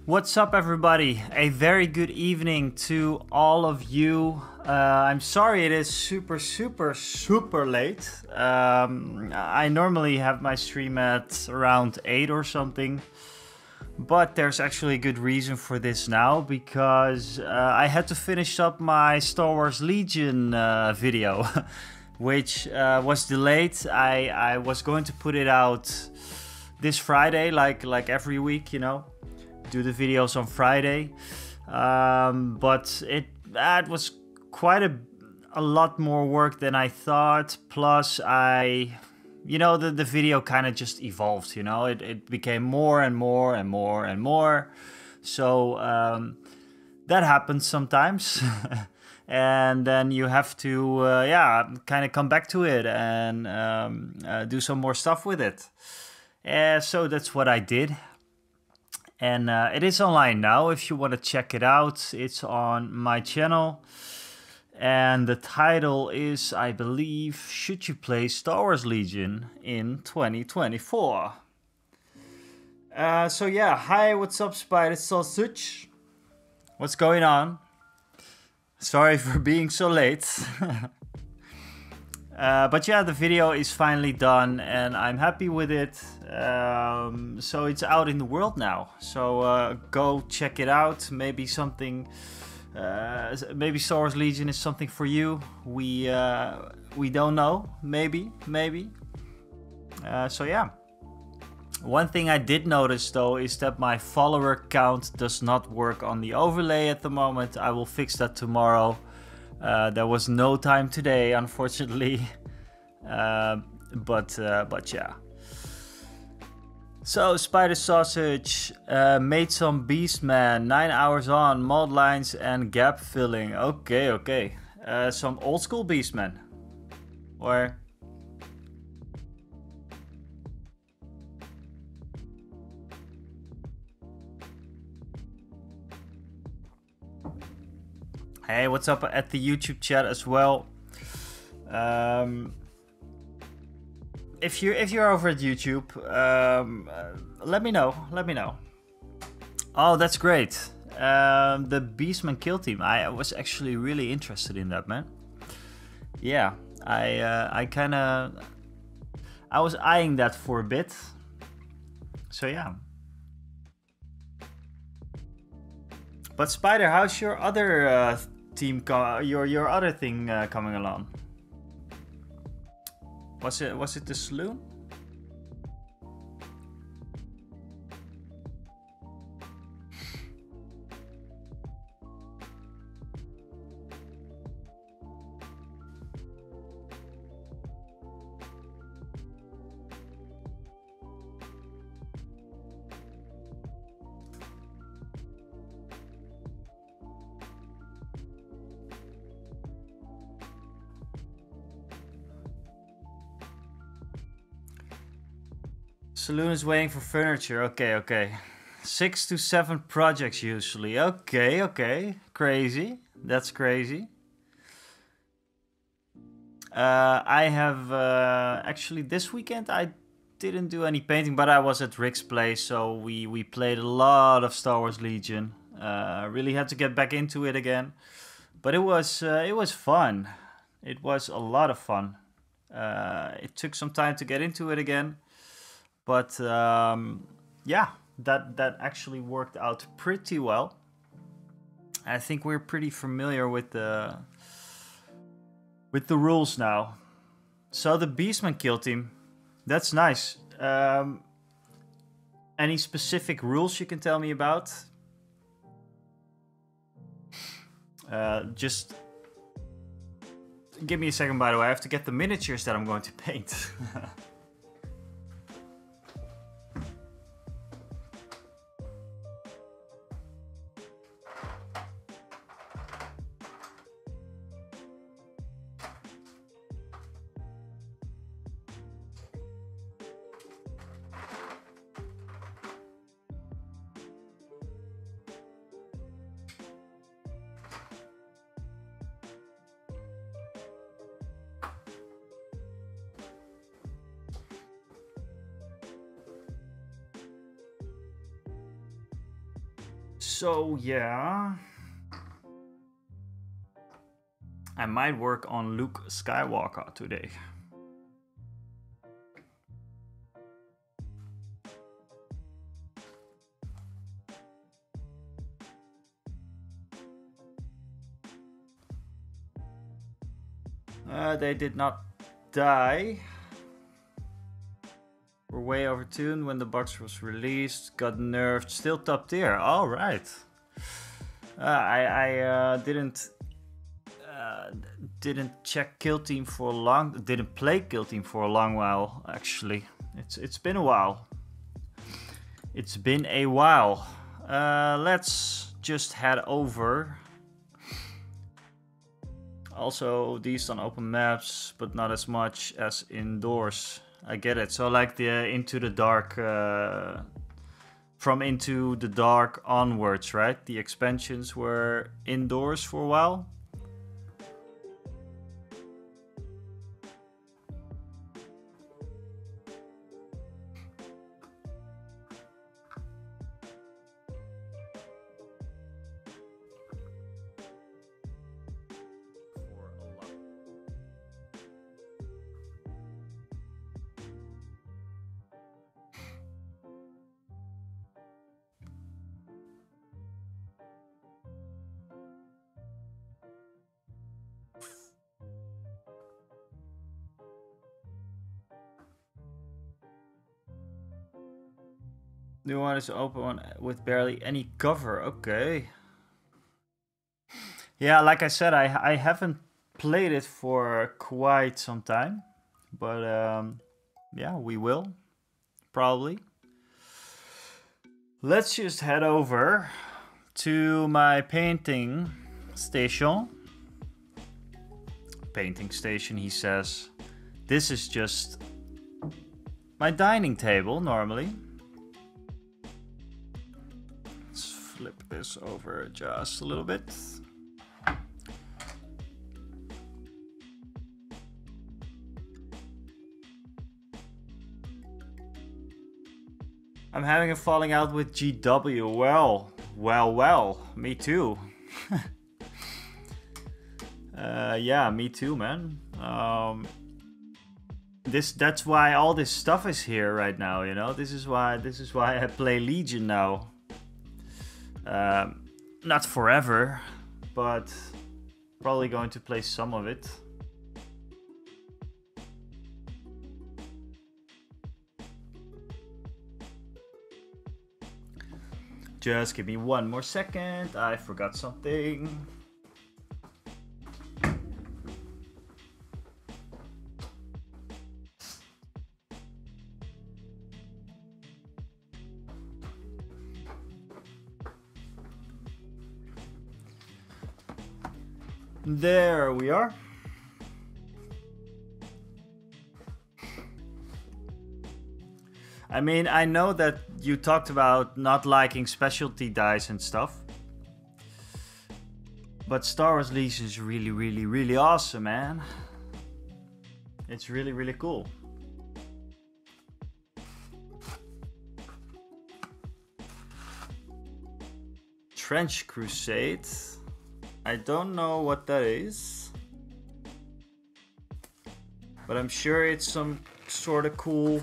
What's up, everybody? A very good evening to all of you. I'm sorry it is super late. I normally have my stream at around 8 or something. But there's actually a good reason for this now, because I had to finish up my Star Wars Legion video, which was delayed. I was going to put it out this Friday, like every week, you know. Do the videos on Friday, but it was quite a lot more work than I thought. Plus, the video kind of just evolved. You know, it became more and more. So that happens sometimes, and then you have to kind of come back to it and do some more stuff with it. So that's what I did. And it is online now. If you want to check it out, it's on my channel. And the title is, I believe, Should You Play Star Wars Legion in 2024? So yeah, hi, what's up, Spider Sausage? What's going on? Sorry for being so late. But yeah, the video is finally done and I'm happy with it. So it's out in the world now. So go check it out. Maybe something, maybe Star Wars Legion is something for you. We don't know. Maybe. So yeah. One thing I did notice though is that my follower count does not work on the overlay at the moment. I will fix that tomorrow. There was no time today, unfortunately, but yeah. So Spider Sausage made some Beastman, 9 hours on, mod lines and gap filling. Okay. Some old school Beastman, or hey, what's up at the YouTube chat as well? If you're over at YouTube, let me know. Oh, that's great. The Beastman kill team. I was actually really interested in that, man. Yeah, I was eyeing that for a bit. So yeah. But Spider, how's your other team? Your other thing coming along? Was it the Saloon? Saloon is waiting for furniture. Okay. 6 to 7 projects usually. Okay. Crazy. That's crazy. I have actually this weekend I didn't do any painting, but I was at Rick's place, so we played a lot of Star Wars Legion. Really had to get back into it again, but it was fun. It was a lot of fun. It took some time to get into it again. But yeah, that actually worked out pretty well. I think we're pretty familiar with the rules now. So the Beastman kill team, that's nice. Any specific rules you can tell me about? Just give me a second, by the way. I have to get the miniatures that I'm going to paint. So yeah, I might work on Luke Skywalker today. They did not die. We're way overtuned when the box was released. Got nerfed. Still top tier. All right. I didn't check Kill Team for a long. Didn't play Kill Team for a long while. Actually, it's been a while. It's been a while. Let's just head over. Also, these on open maps, but not as much as indoors. I get it. So like the Into the Dark, from Into the Dark onwards, right? The expansions were indoors for a while. New one is open one with barely any cover. Okay. Yeah, like I said, I haven't played it for quite some time. But yeah, we will. Probably. Let's just head over to my painting station. Painting station, he says. This is just my dining table normally. Flip this over just a little bit. I'm having a falling out with GW. Well, me too. Yeah, me too, man. That's why all this stuff is here right now, you know? This is why I play Legion now. Not forever, but probably going to play some of it. Just give me one more second. I forgot something. There we are. I mean, I know that you talked about not liking specialty dice and stuff. But Star Wars Legion is really awesome, man. It's really cool. Trench Crusade. I don't know what that is, but I'm sure it's some sort of cool,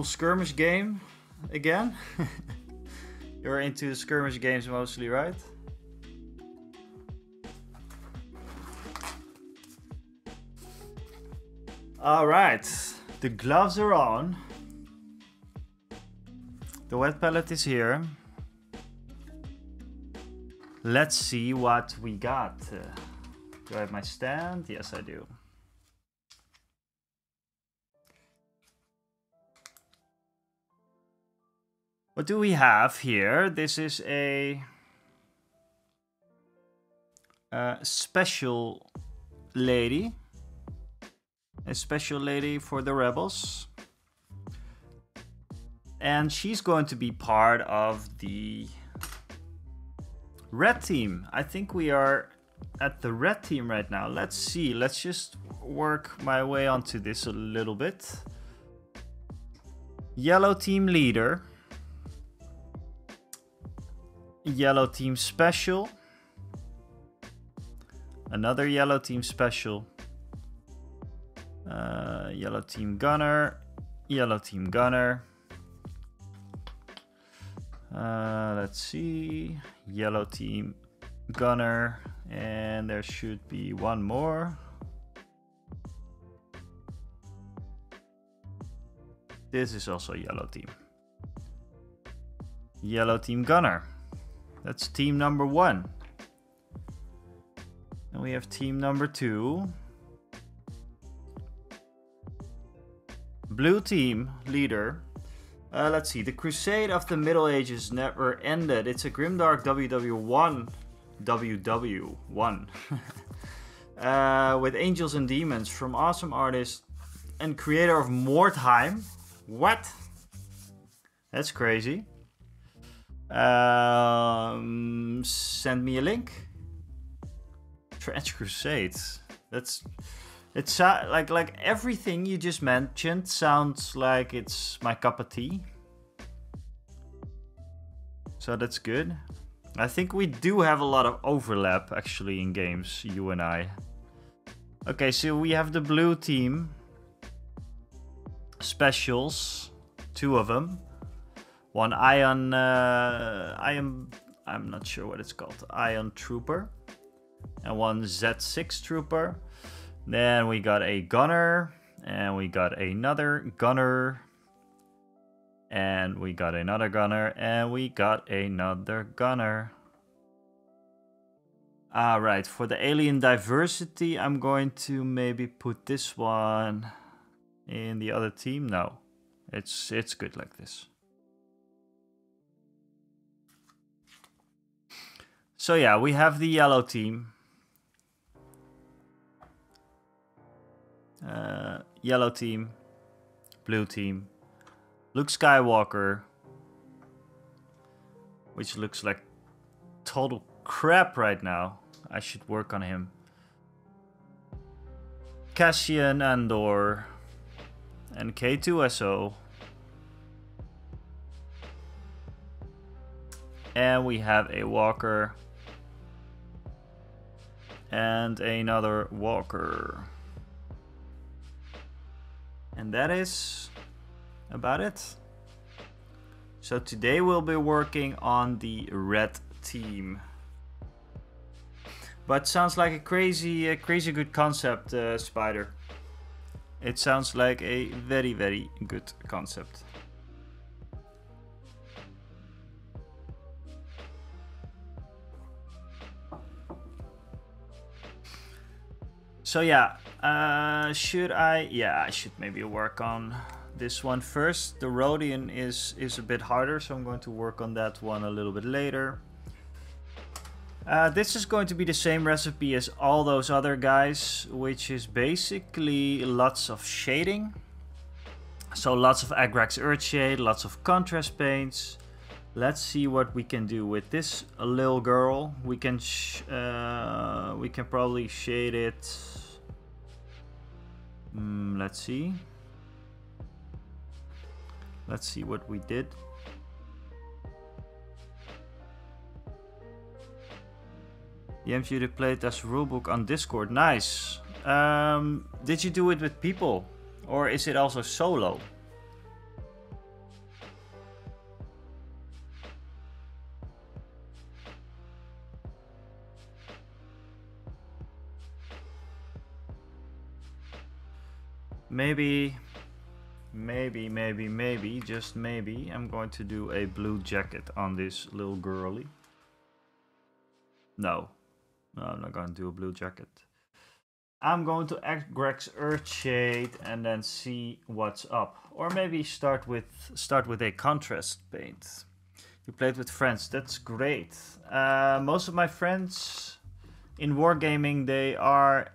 skirmish game again. You're into skirmish games mostly, right? All right, the gloves are on. The wet palette is here. Let's see what we got. Do I have my stand? Yes, I do. What do we have here? This is a special lady. A special lady for the rebels. And she's going to be part of the red team. I think we are at the red team right now. Let's see. Let's just work my way onto this a little bit. Yellow team leader. yellow team special. Another yellow team special. Yellow team gunner. Yellow team gunner. Let's see. Yellow team gunner. And there should be one more. This is also yellow team. Yellow team gunner. That's team number 1. And we have team number 2. Blue team leader. Let's see. The Crusade of the Middle Ages never ended. It's a grimdark WW1. WW1. With angels and demons from awesome artist and creator of Mordheim. What? That's crazy. Send me a link. Trench Crusades. It's like everything you just mentioned sounds like it's my cup of tea. So that's good. I think we do have a lot of overlap actually in games, you and I. Okay, so we have the blue team specials, 2 of them. One I'm not sure what it's called, Ion Trooper, and one Z6 Trooper. Then we got a gunner, and we got another gunner, and we got another gunner, and we got another gunner. Alright, for the alien diversity, I'm going to maybe put this one in the other team. No, it's good like this. So yeah, we have the yellow team. Yellow team, blue team, Luke Skywalker, which looks like total crap right now. I should work on him. Cassian Andor and K2SO. And we have a Walker and another Walker. And that is about it. So today we'll be working on the red team. But sounds like a crazy good concept, Spider. It sounds like a very, very good concept. So yeah, should I? Yeah, I should maybe work on this one first. The Rhodian is a bit harder, so I'm going to work on that one a little bit later. This is going to be the same recipe as all those other guys, which is basically lots of shading. So lots of Agrax Earthshade, lots of contrast paints. Let's see what we can do with this little girl. We can probably shade it. Let's see. Let's see what we did. The MG played this rulebook on Discord. Nice. Did you do it with people, or is it also solo? Maybe, just maybe, I'm going to do a blue jacket on this little girly. No, I'm not going to do a blue jacket. I'm going to Agrax Earthshade and then see what's up. Or maybe start with a contrast paint. You played with friends, that's great. Most of my friends in wargaming, they are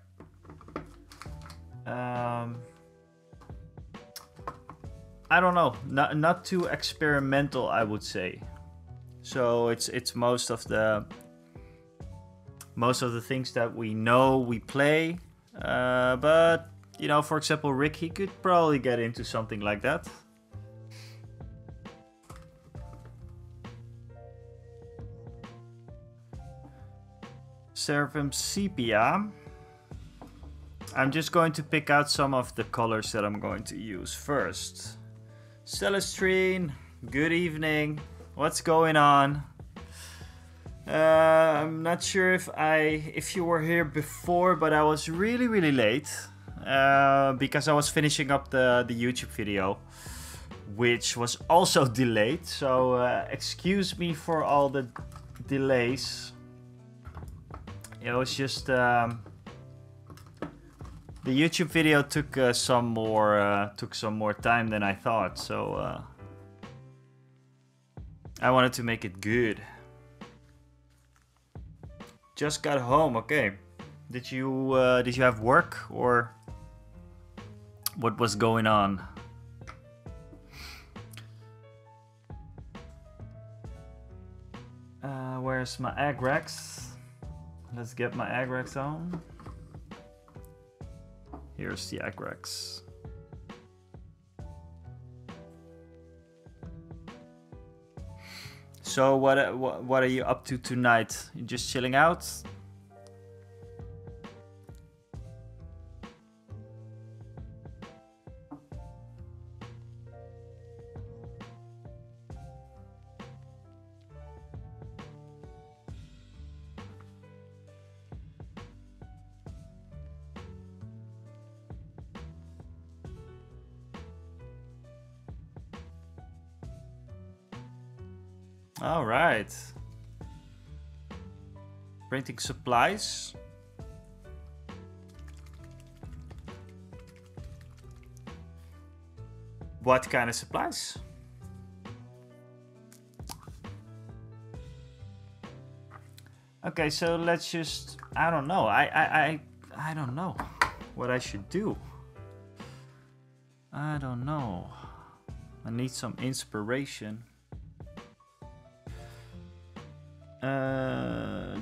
I don't know, not too experimental, I would say. So it's most of the things that we know we play. But you know, for example, Rick, he could probably get into something like that. Seraphim Sepia. I'm just going to pick out some of the colors that I'm going to use first. Celestrine, good evening. What's going on? I'm not sure if you were here before, but I was really late because I was finishing up the YouTube video, which was also delayed. So excuse me for all the delays. It was just the YouTube video took some more time than I thought. So I wanted to make it good. Just got home. Okay. Did you have work or what was going on? Where's my Agrax? Let's get my Agrax on. Here's the Agrax. So what are you up to tonight? You just chilling out? All right. Printing supplies. What kind of supplies? Okay, so let's just, I don't know. I don't know what I should do. I don't know. I need some inspiration.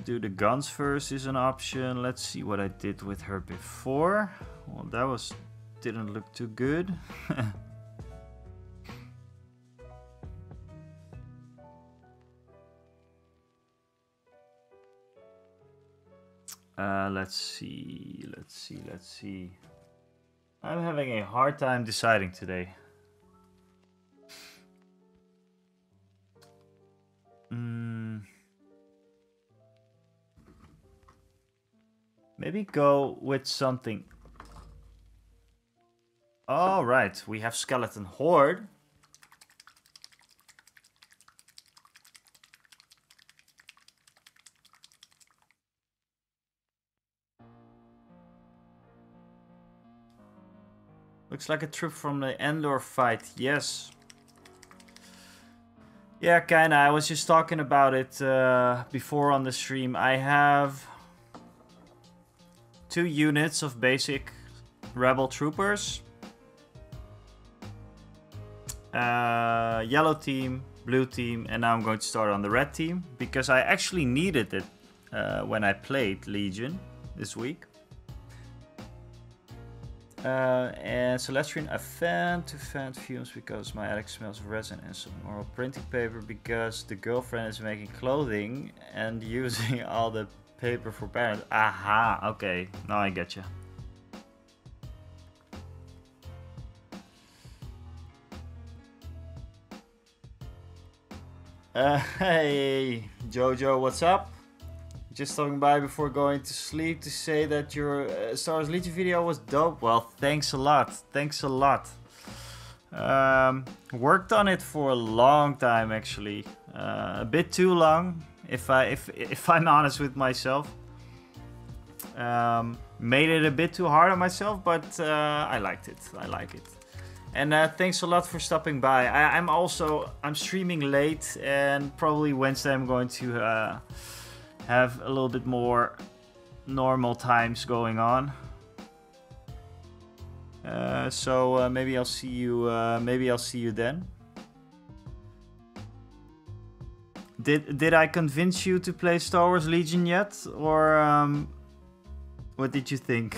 Do the guns first is an option. Let's see what I did with her before. Well, that didn't look too good. Let's see. I'm having a hard time deciding today. Maybe go with something. All right, we have Skeleton Horde. Looks like a troop from the Endor fight. Yes. Yeah, kinda. I was just talking about it before on the stream. I have 2 units of basic rebel troopers. Yellow team, blue team, and now I'm going to start on the red team because I actually needed it when I played Legion this week. And Celestian, I fan to fan fumes because my attic smells of resin and some oral printing paper because the girlfriend is making clothing and using all the paper for parents. Aha, okay, now I get you. Hey, Jojo, what's up? Just stopping by before going to sleep to say that your Star Wars Legion video was dope. Well, thanks a lot. Thanks a lot. Worked on it for a long time, actually. A bit too long, if I'm honest with myself. Made it a bit too hard on myself, but I liked it. I like it. And thanks a lot for stopping by. I'm streaming late, and probably Wednesday I'm going to have a little bit more normal times going on. So maybe I'll see you. Maybe I'll see you then. Did I convince you to play Star Wars Legion yet, or what did you think?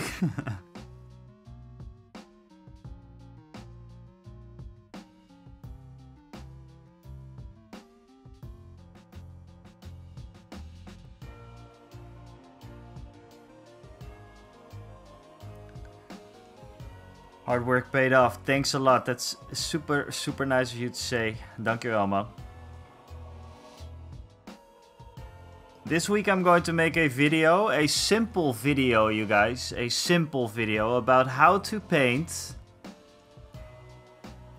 Hard work paid off. Thanks a lot. That's super, super nice of you to say. Dankjewel, man. This week I'm going to make a video, a simple video, you guys. A simple video about how to paint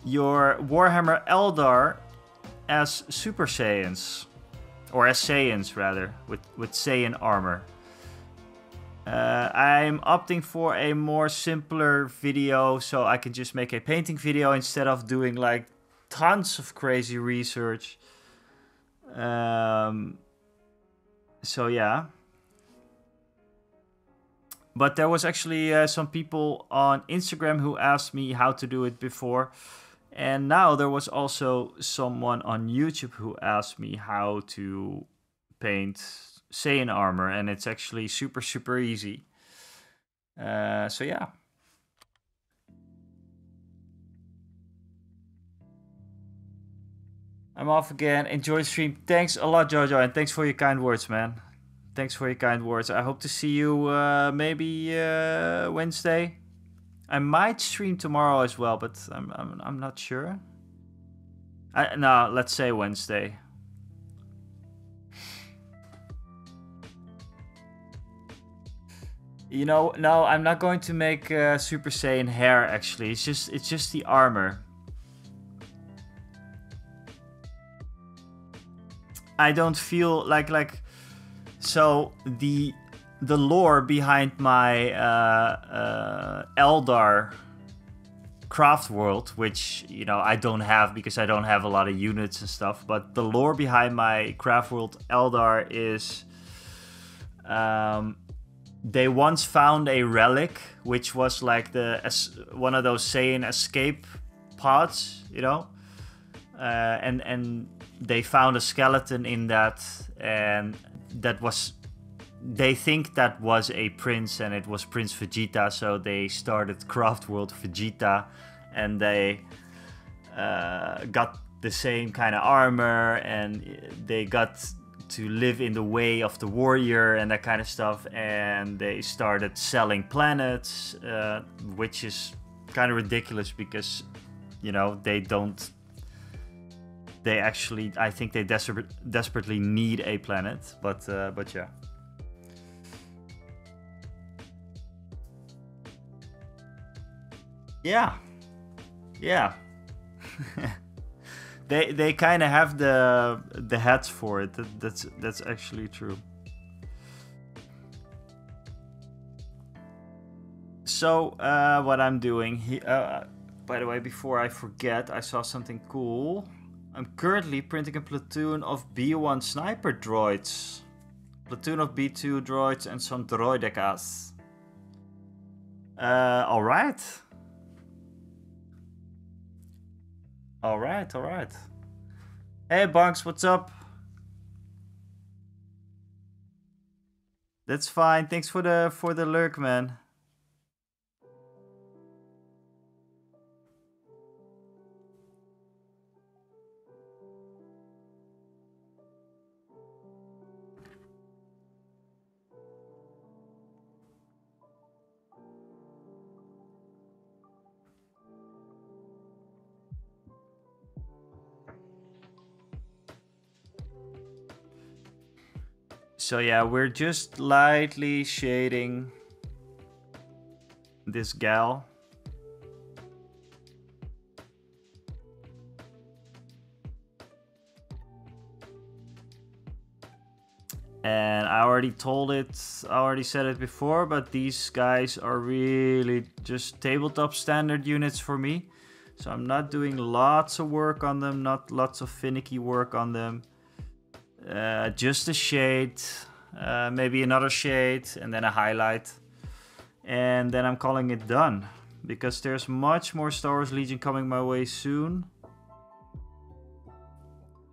your Warhammer Eldar as Super Saiyans. Or as Saiyans, rather, with Saiyan armor. I'm opting for a more simpler video, so I can just make a painting video instead of doing like tons of crazy research. So yeah. But there was actually some people on Instagram who asked me how to do it before. And now there was also someone on YouTube who asked me how to paint Saiyan armor, and it's actually super, super easy. So yeah. I'm off again. Enjoy the stream. Thanks a lot, Jojo, and thanks for your kind words, man. Thanks for your kind words. I hope to see you maybe Wednesday. I might stream tomorrow as well, but I'm not sure. No, let's say Wednesday. You know, no, I'm not going to make Super Saiyan hair. Actually, it's just the armor. I don't feel like so the lore behind my Eldar craft world, which, you know, I don't have because I don't have a lot of units and stuff, but the lore behind my craft world Eldar is they once found a relic which was like one of those Saiyan escape pods, you know, and they found a skeleton in that, and that was, they think that was a prince, and it was Prince Vegeta, so they started Craft World Vegeta, and they got the same kind of armor, and they got to live in the way of the warrior and that kind of stuff, and they started selling planets, which is kind of ridiculous because, you know, they actually, I think they desperately need a planet, but yeah. Yeah. They kind of have the heads for it. That's actually true. So what I'm doing here, by the way, before I forget, I saw something cool. I'm currently printing a platoon of B1 sniper droids, platoon of B2 droids, and some droidekas. All right. Hey, Bunks, what's up? That's fine. Thanks for the lurk, man. So yeah, we're just lightly shading this gal. And I already said it before, but these guys are really just tabletop standard units for me. So I'm not doing lots of work on them, not lots of finicky work on them. Just a shade, maybe another shade, and then a highlight. And then I'm calling it done. Because there's much more Star Wars Legion coming my way soon.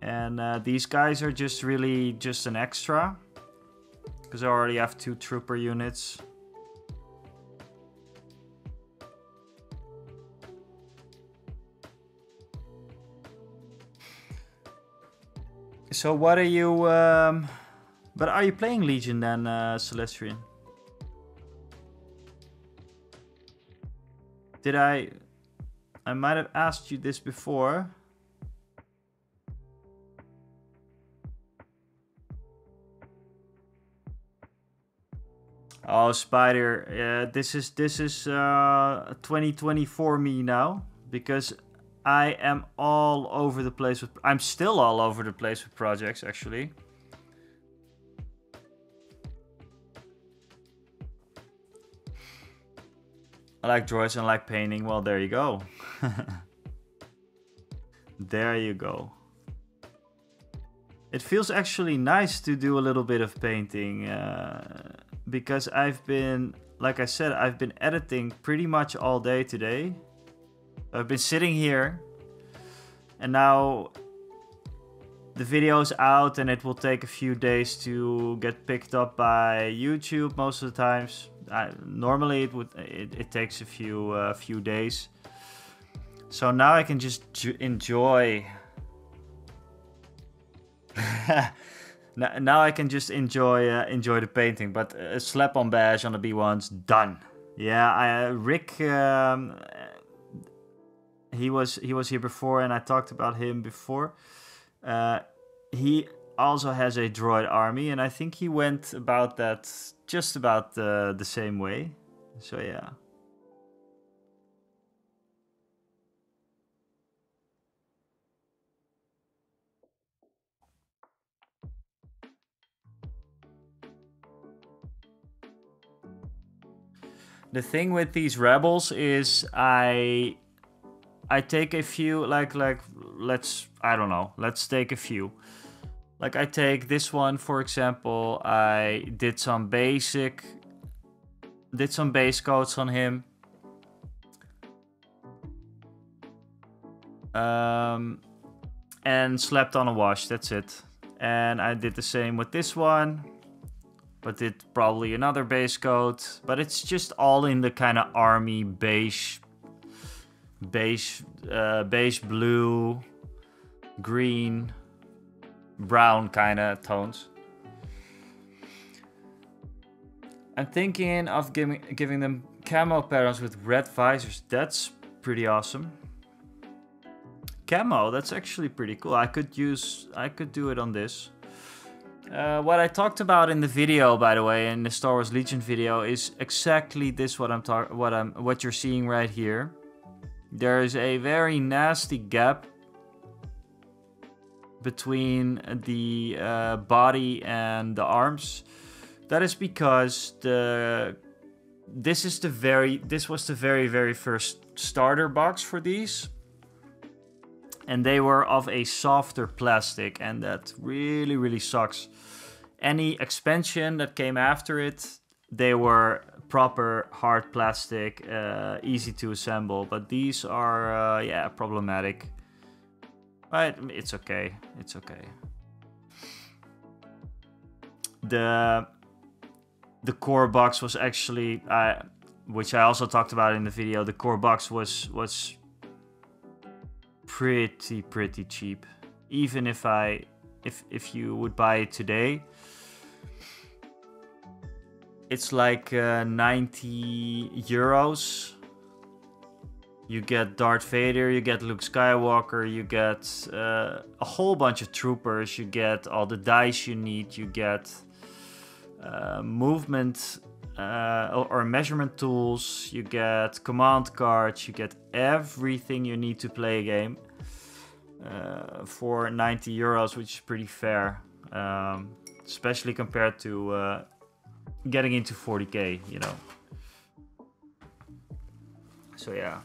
And these guys are just really just an extra. Because I already have 2 trooper units. So what are you... but are you playing Legion then, Celestrian? Did I might have asked you this before. Oh, Spider, this is 2024 me now, because I am all over the place with. I'm still all over the place with projects, actually. I like droids and I like painting. Well, there you go. There you go. It feels actually nice to do a little bit of painting, because I've been, like I said, I've been editing pretty much all day today. I've been sitting here, and now the video's out, and it will take a few days to get picked up by YouTube most of the times. Normally it takes a few days. So now I can just enjoy. Now I can just enjoy the painting. But a slap-on bash on the B1's done. Yeah, Rick. He was here before, and I talked about him before. He also has a droid army, and I think he went about that just about the same way. So yeah. The thing with these rebels is I take a few, like let's take a few. Like I take this one, for example. I did some base coats on him. And slapped on a wash, that's it. And I did the same with this one. But did probably another base coat. But it's just all in the kind of army beige blue, green, brown kind of tones. I'm thinking of giving them camo patterns with red visors. That's pretty awesome. Camo, that's actually pretty cool. I could do it on this. What I talked about in the video, by the way, in the Star Wars Legion video, is exactly this. What you're seeing right here. There is a very nasty gap between the body and the arms. That is because this was the very first starter box for these. And they were of a softer plastic, and that really sucks. Any expansion that came after it, they were proper hard plastic, easy to assemble. But these are, yeah, problematic. But it's okay. It's okay. The core box was actually, which I also talked about in the video. The core box was pretty cheap. Even if you would buy it today, it's like 90 euros. You get Darth Vader, you get Luke Skywalker, you get a whole bunch of troopers, you get all the dice you need, you get movement or measurement tools, you get command cards, you get everything you need to play a game for 90 euros, which is pretty fair, especially compared to getting into 40k, you know. So yeah.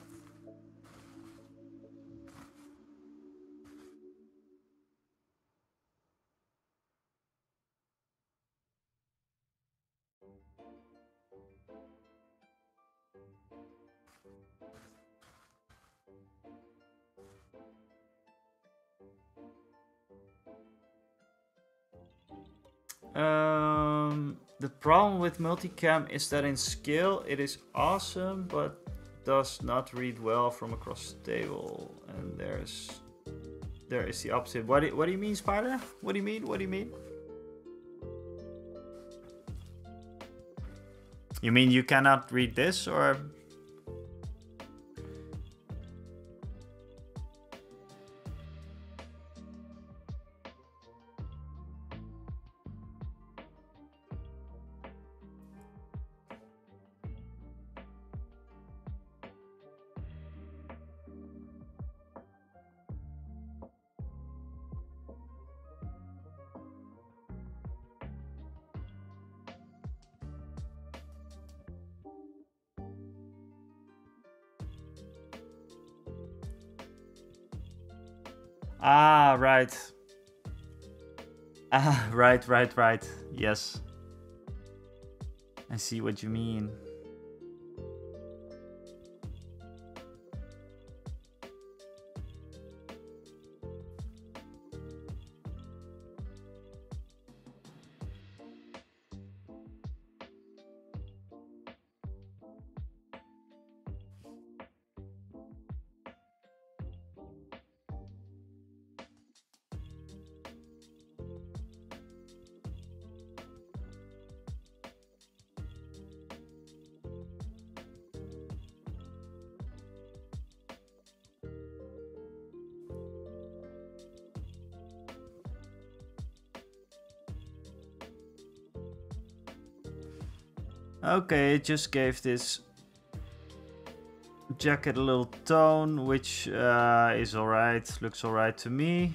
The problem with multicam is that in scale it is awesome, but does not read well from across the table. And there is the opposite. What do you mean, Spider? What do you mean? What do you mean? You mean you cannot read this, or? Ah, right. Ah, right. Yes. I see what you mean. Okay, it just gave this jacket a little tone, which is alright, looks alright to me.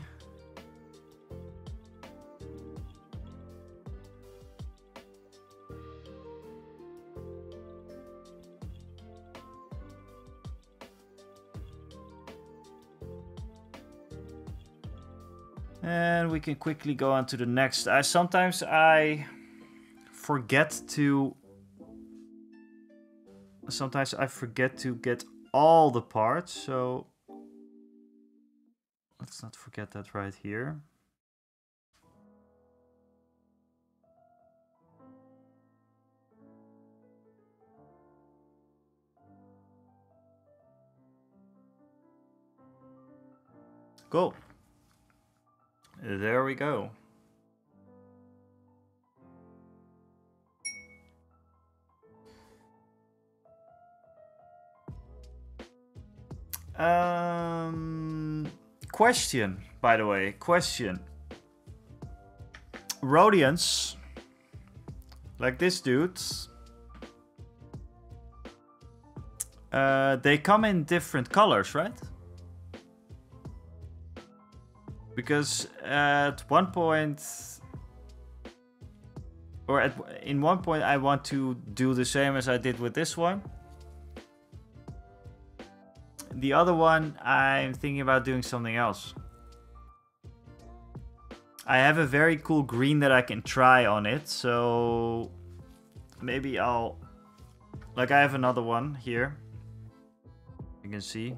And we can quickly go on to the next. Sometimes I forget to get all the parts, so let's not forget that right here. Cool. There we go. Question, by the way, question. Rhodians, like this dude, they come in different colors, right? Because at one point, or in one point, I want to do the same as I did with this one. The other one, I'm thinking about doing something else. I have a very cool green that I can try on it, so maybe I'll... Like, I have another one here. You can see.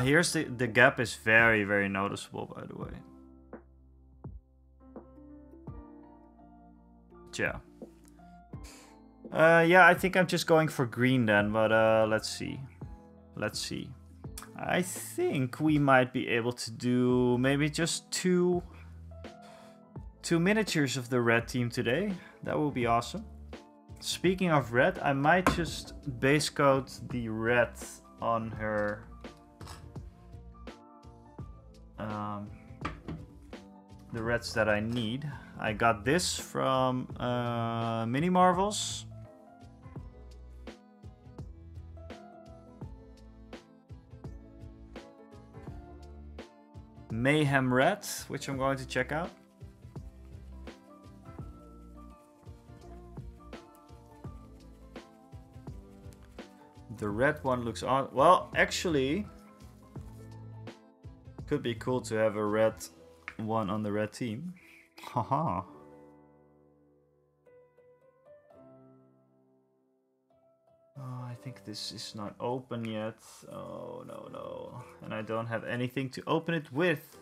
Here's the gap is very, very noticeable, by the way. Yeah. Yeah, I think I'm just going for green then, but let's see. Let's see. I think we might be able to do maybe just two miniatures of the red team today. That will be awesome. Speaking of red, I might just base coat the red on her. The reds that I need. I got this from Mini Marvels. Mayhem Red, which I'm going to check out. The red one looks on. Well, actually, could be cool to have a red one on the red team. Haha. Oh, I think this is not open yet. Oh, no. And I don't have anything to open it with.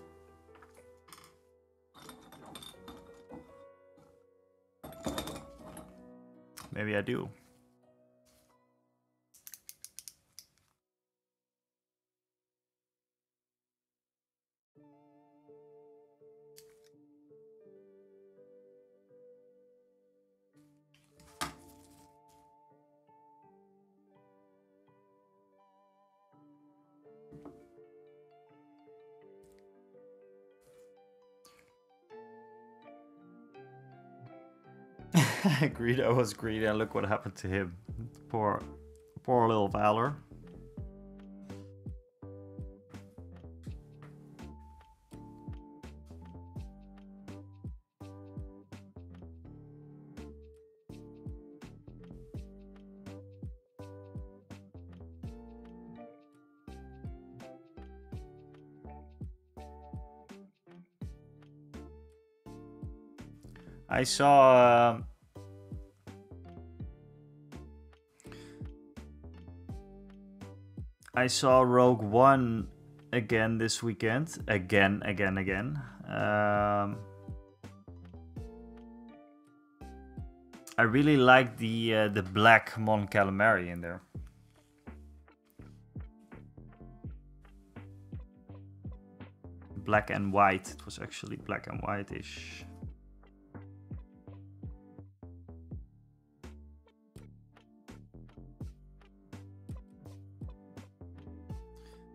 Maybe I do. Greedo was greedy, and look what happened to him. Poor little Valor. I saw Rogue One again this weekend. Again. I really like the black Mon Calamari in there. Black and white. It was actually black and white-ish.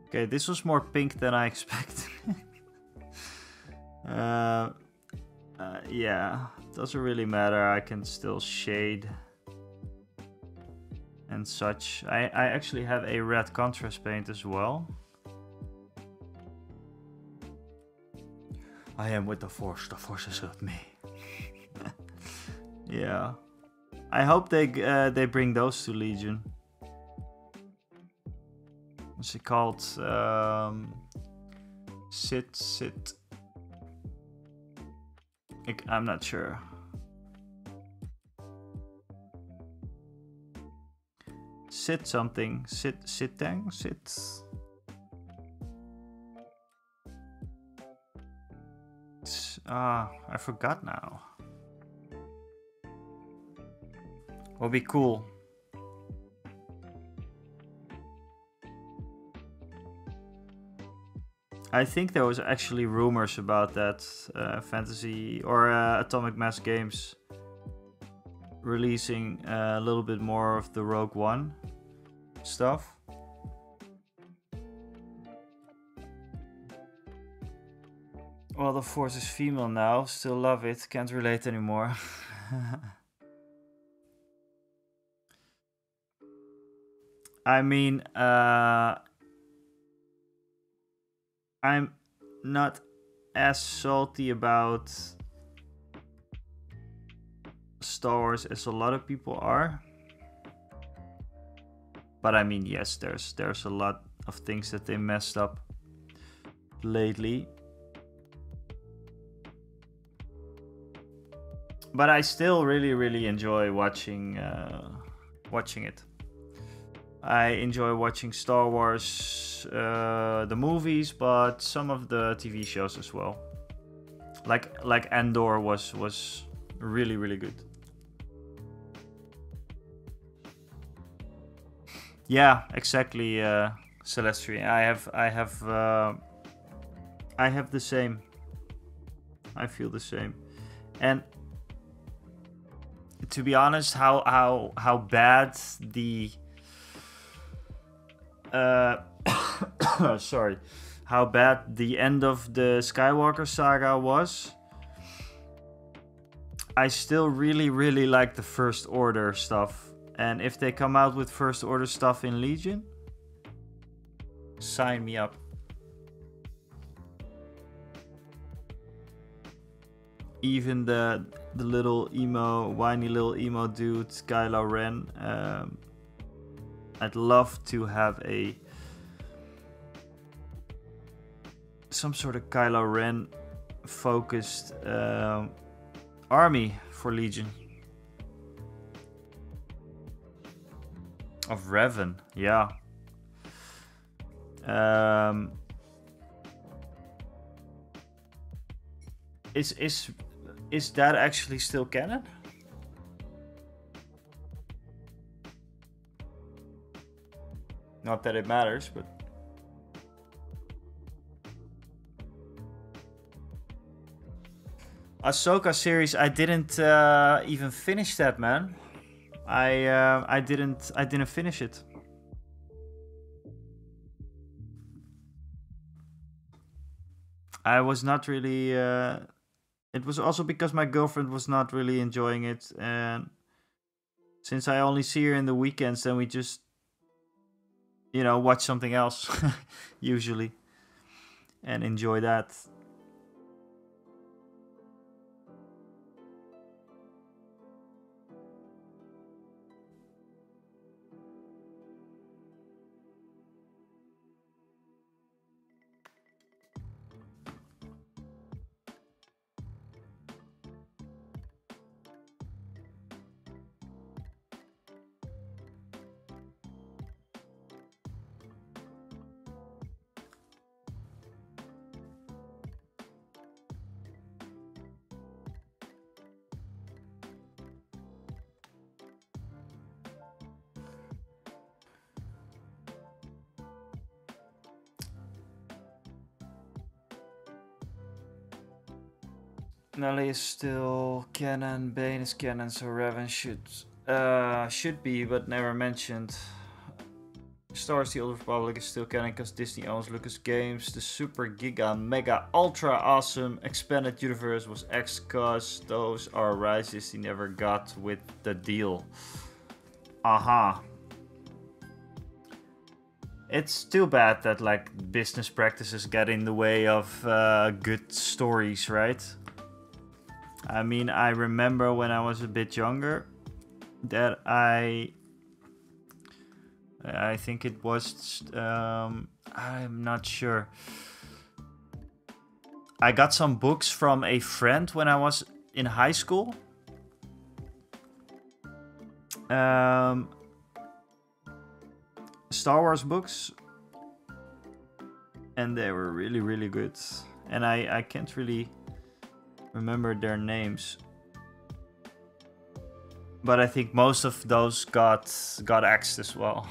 Okay, this was more pink than I expected. Yeah, doesn't really matter. I can still shade and such. I actually have a red contrast paint as well. I am with the Force is with me. Yeah, I hope they bring those to Legion. What's it called? Sit. I'm not sure. Sit something. Sit. I forgot now. Will be cool. I think there was actually rumors about that Fantasy or Atomic Mass Games releasing a little bit more of the Rogue One stuff. Well, the Force is female now. Still love it. Can't relate anymore. I mean, I'm not as salty about Star Wars as a lot of people are. But I mean, yes, there's a lot of things that they messed up lately. But I still really enjoy watching it. I enjoy watching Star Wars, the movies, but some of the TV shows as well. Like Andor was really good. Yeah, exactly, Celestri. I have the same. I feel the same, and to be honest, how bad the sorry, how bad the end of the Skywalker saga was. I still really like the First Order stuff, and if they come out with First Order stuff in Legion, sign me up. Even the little whiny little emo dude, Kylo Ren. I'd love to have some sort of Kylo Ren focused army for Legion. Of Revan, yeah. Is that actually still canon? Not that it matters, but Ahsoka series, I didn't even finish that, man. I didn't finish it. I was not really. It was also because my girlfriend was not really enjoying it, and since I only see her in the weekends, then we just, watch something else usually and enjoy that. Nelly is still canon, Bane is canon, so Raven should be, but never mentioned. Star Wars: The Old Republic is still canon because Disney owns Lucas Games. The super giga mega ultra awesome expanded universe was X, cause those are rises he never got with the deal. Aha. It's too bad that like business practices get in the way of good stories, right? I mean, I remember when I was a bit younger that I think it was, I'm not sure. I got some books from a friend when I was in high school. Star Wars books. And they were really, really good. And I can't really remember their names. But I think most of those got axed as well.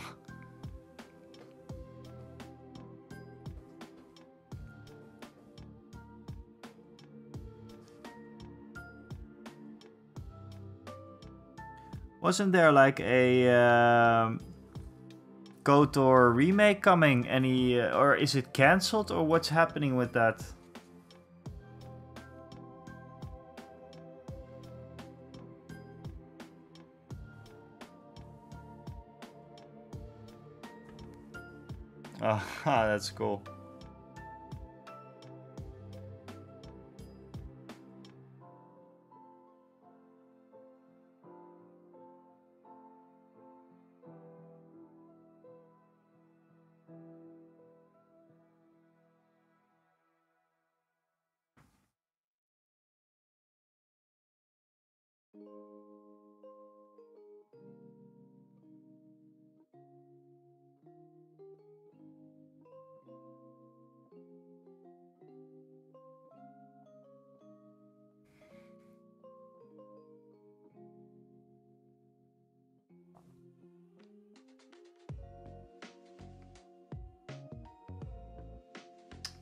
Wasn't there like a KOTOR remake coming? Or is it cancelled, or what's happening with that? Oh, that's cool.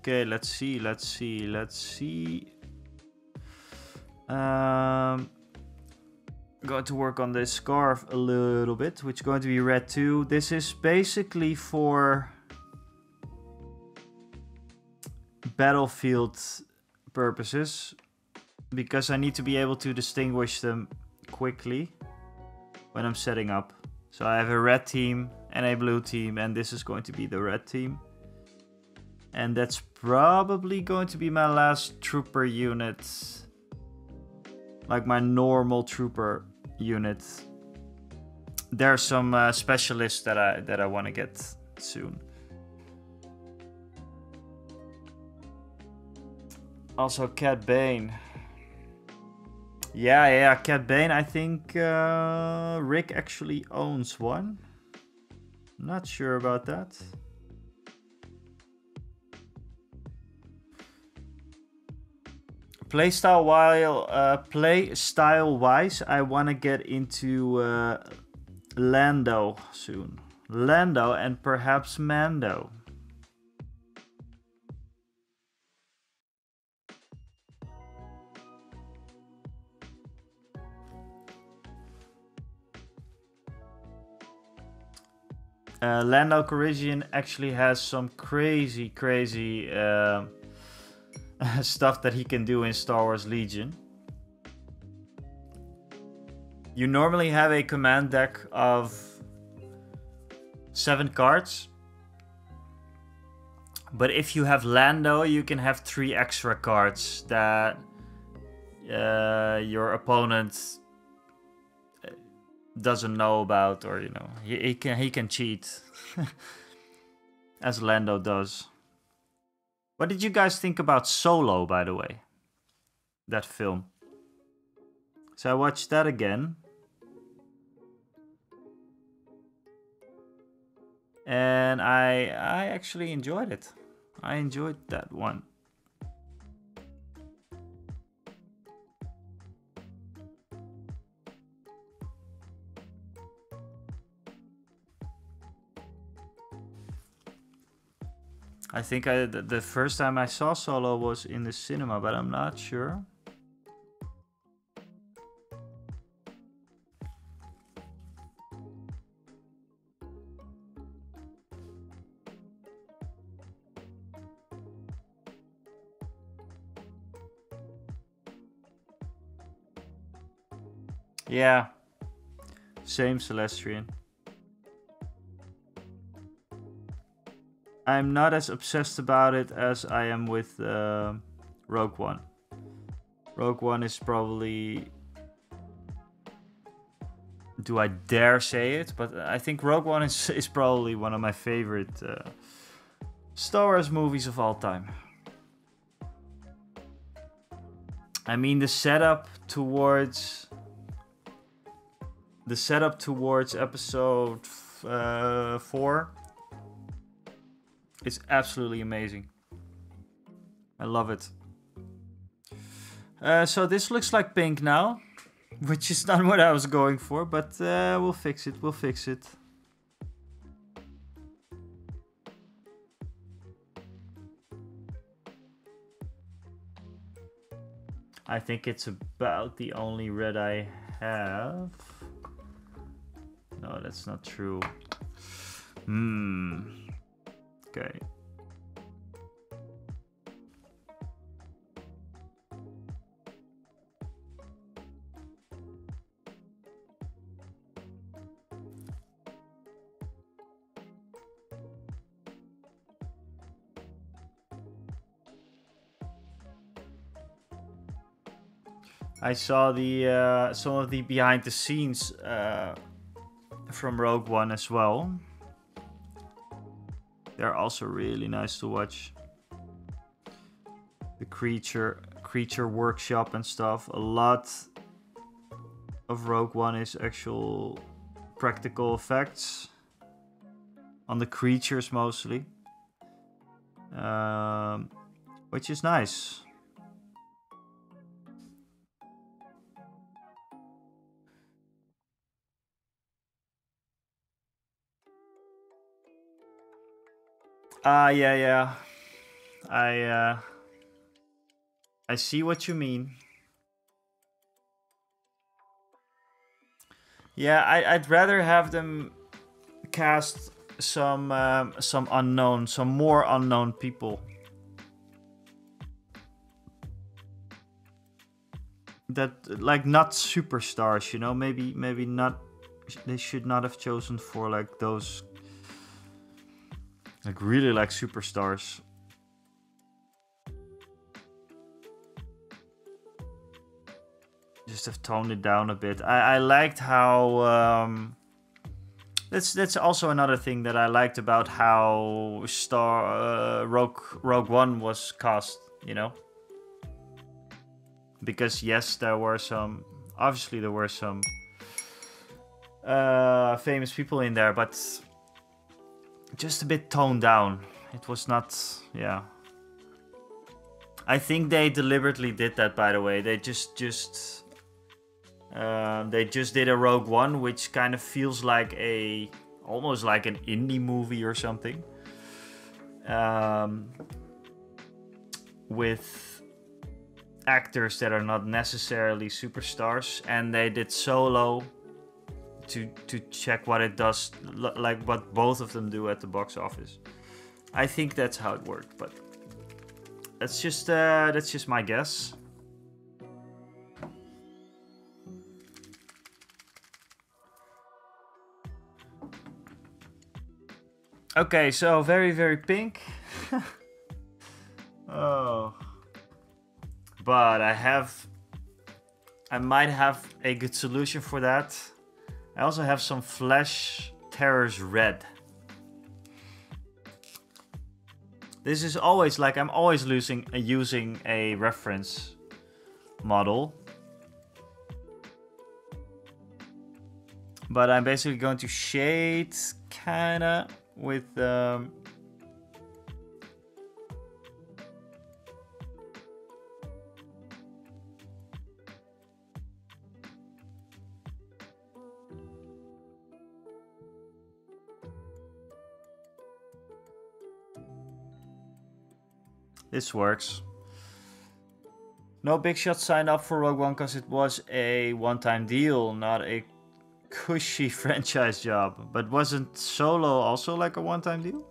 Okay, let's see. Going to work on this scarf a little bit, which is going to be red too. This is basically for battlefield purposes, because I need to be able to distinguish them quickly when I'm setting up. So I have a red team and a blue team, and this is going to be the red team. And that's probably going to be my last trooper unit. Like my normal trooper unit. There are some specialists that I want to get soon. Also Cat Bane. Yeah, Cat Bane. I think Rick actually owns one. Not sure about that. Playstyle wise, I want to get into Lando soon. Lando and perhaps Mando. Lando Calrissian actually has some crazy stuff that he can do in Star Wars Legion. You normally have a command deck of 7 cards. But if you have Lando, you can have 3 extra cards that your opponent doesn't know about, or you know, he can cheat as Lando does. What did you guys think about Solo, by the way? That film. So I watched that again. And I actually enjoyed it. I enjoyed that one. I think the first time I saw Solo was in the cinema, but I'm not sure. Yeah. Same, Celestian. I'm not as obsessed about it as I am with Rogue One. Rogue One is probably... Do I dare say it? But I think Rogue One is probably one of my favorite Star Wars movies of all time. I mean, the setup towards episode 4 is absolutely amazing. I love it. So this looks like pink now, which is not what I was going for, but we'll fix it. We'll fix it. I think it's about the only red I have. No, that's not true. Okay. I saw the some of the behind the scenes from Rogue One as well. They're also really nice to watch. The creature workshop and stuff. A lot of Rogue One is actual practical effects on the creatures mostly, which is nice. Yeah. I see what you mean. Yeah, I'd rather have them cast some more unknown people. That, like, not superstars, you know? Maybe not. They should not have chosen for like those, like, really like superstars. Just have toned it down a bit. I liked how that's also another thing that I liked about how Rogue One was cast, you know? Because yes, there were some famous people in there, but just a bit toned down. It was not, yeah. I think they deliberately did that, by the way. They just did a Rogue One, which kind of feels like almost like an indie movie or something, with actors that are not necessarily superstars, and they did Solo to check what it does, like what both of them do at the box office. I think that's how it worked, but that's just my guess. Okay, so very, very pink. Oh. But I might have a good solution for that. I also have some Flash Terrors red. This is always like, I'm always using a reference model. But I'm basically going to shade kinda with this works. No big shots signed up for Rogue One because it was a one-time deal, not a cushy franchise job. But wasn't Solo also like a one-time deal?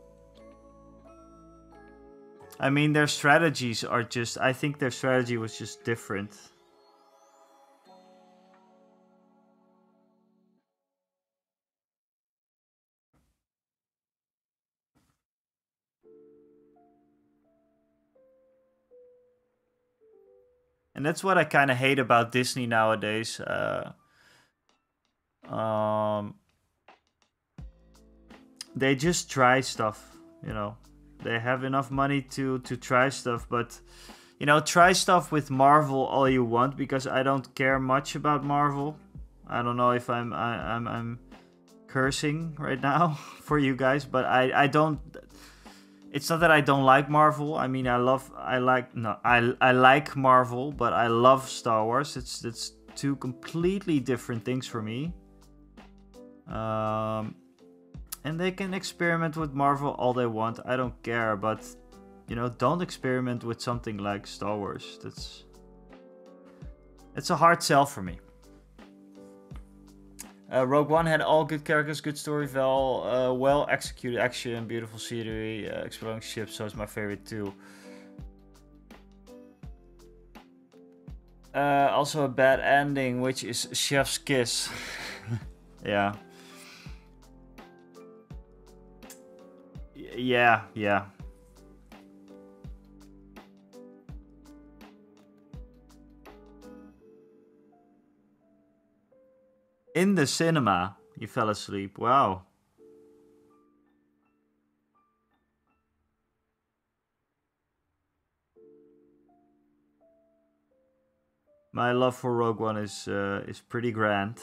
I mean, their strategies are just... I think their strategy was just different. And that's what I kind of hate about Disney nowadays. They just try stuff, you know. They have enough money to try stuff, but you know, try stuff with Marvel all you want, because I don't care much about Marvel. I don't know if I'm cursing right now for you guys, but I don't. It's not that I don't like Marvel. I mean, I like Marvel, but I love Star Wars. It's two completely different things for me. And they can experiment with Marvel all they want. I don't care, but you know, don't experiment with something like Star Wars. It's a hard sell for me. Rogue One had all good characters, good story, well executed action, beautiful scenery, exploding ships, so it's my favorite too. Also a bad ending, which is Chef's Kiss. Yeah. Yeah. In the cinema, you fell asleep. Wow. My love for Rogue One is pretty grand.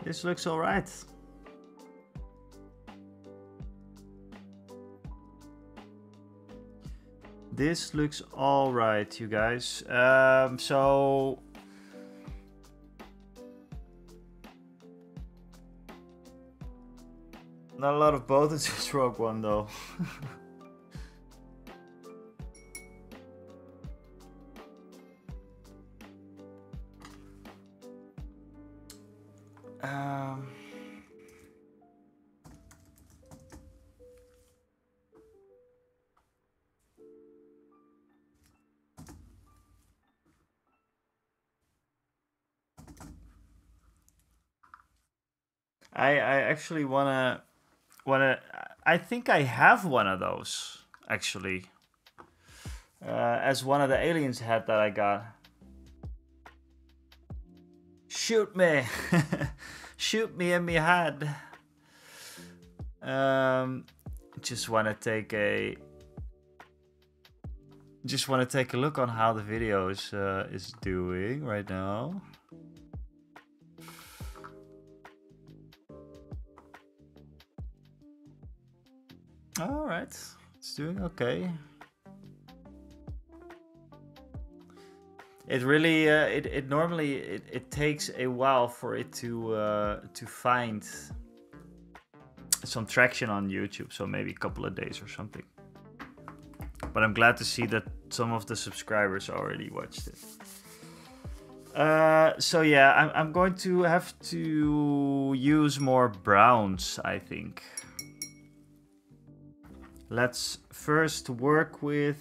This looks alright. This looks alright, you guys. So not a lot of both in this Rogue One though. I actually wanna. I think I have one of those actually. As one of the aliens had that I got. Shoot me, shoot me in me head. Just wanna take a. Just want to take a look on how the video is doing right now. All right, it's doing okay. It really it normally it takes a while for it to find some traction on YouTube, so maybe a couple of days or something. But I'm glad to see that some of the subscribers already watched it. So yeah, I'm going to have to use more browns, I think. Let's first work with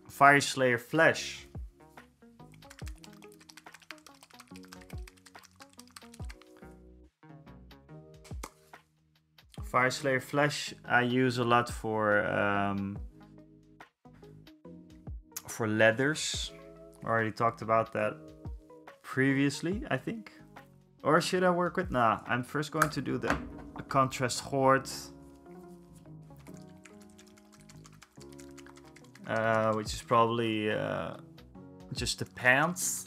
Fire Slayer Flesh. Fire Slayer Flesh I use a lot for leathers. Already talked about that previously, I think. Or should I work with? Nah, I'm first going to do the contrast horde. Which is probably just the pants.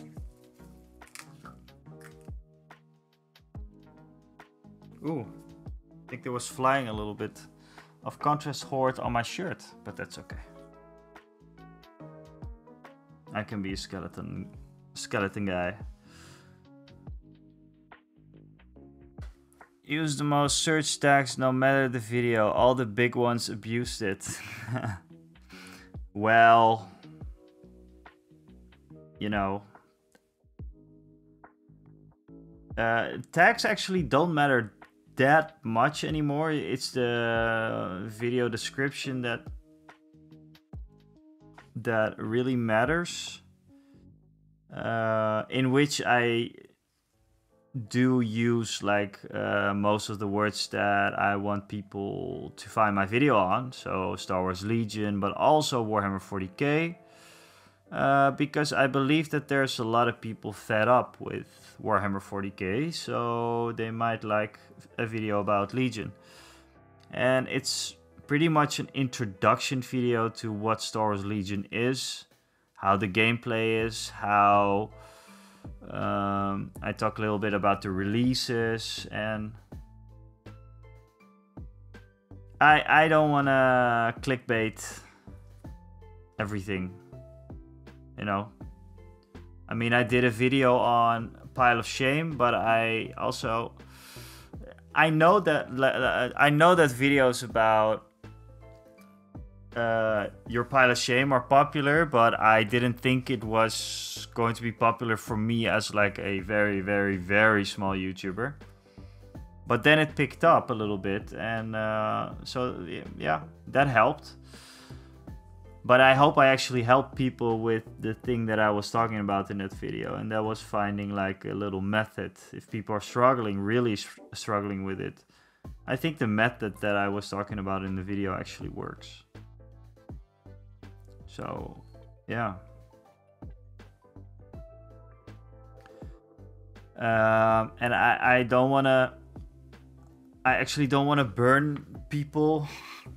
Ooh, I think there was flying a little bit of contrast horde on my shirt, but that's okay. I can be a skeleton guy. Use the most search tags no matter the video. All the big ones abused it. Well, you know, tags actually don't matter that much anymore. It's the video description that really matters, in which I do use like most of the words that I want people to find my video on. So Star Wars Legion, but also Warhammer 40k, because I believe that there's a lot of people fed up with Warhammer 40k, so they might like a video about Legion. And it's pretty much an introduction video to what Star Wars Legion is, how the gameplay is, how I talk a little bit about the releases, and I don't want to clickbait everything, you know. I mean, I did a video on Pile of Shame, but I know that videos about your Pile of Shame are popular, but I didn't think it was going to be popular for me as like a very, very, very small YouTuber. But then it picked up a little bit, and so yeah, that helped. But I hope I actually helped people with the thing that I was talking about in that video, and that was finding like a little method if people are struggling, really struggling with it. I think the method that I was talking about in the video actually works. So, yeah. And I actually don't want to burn people,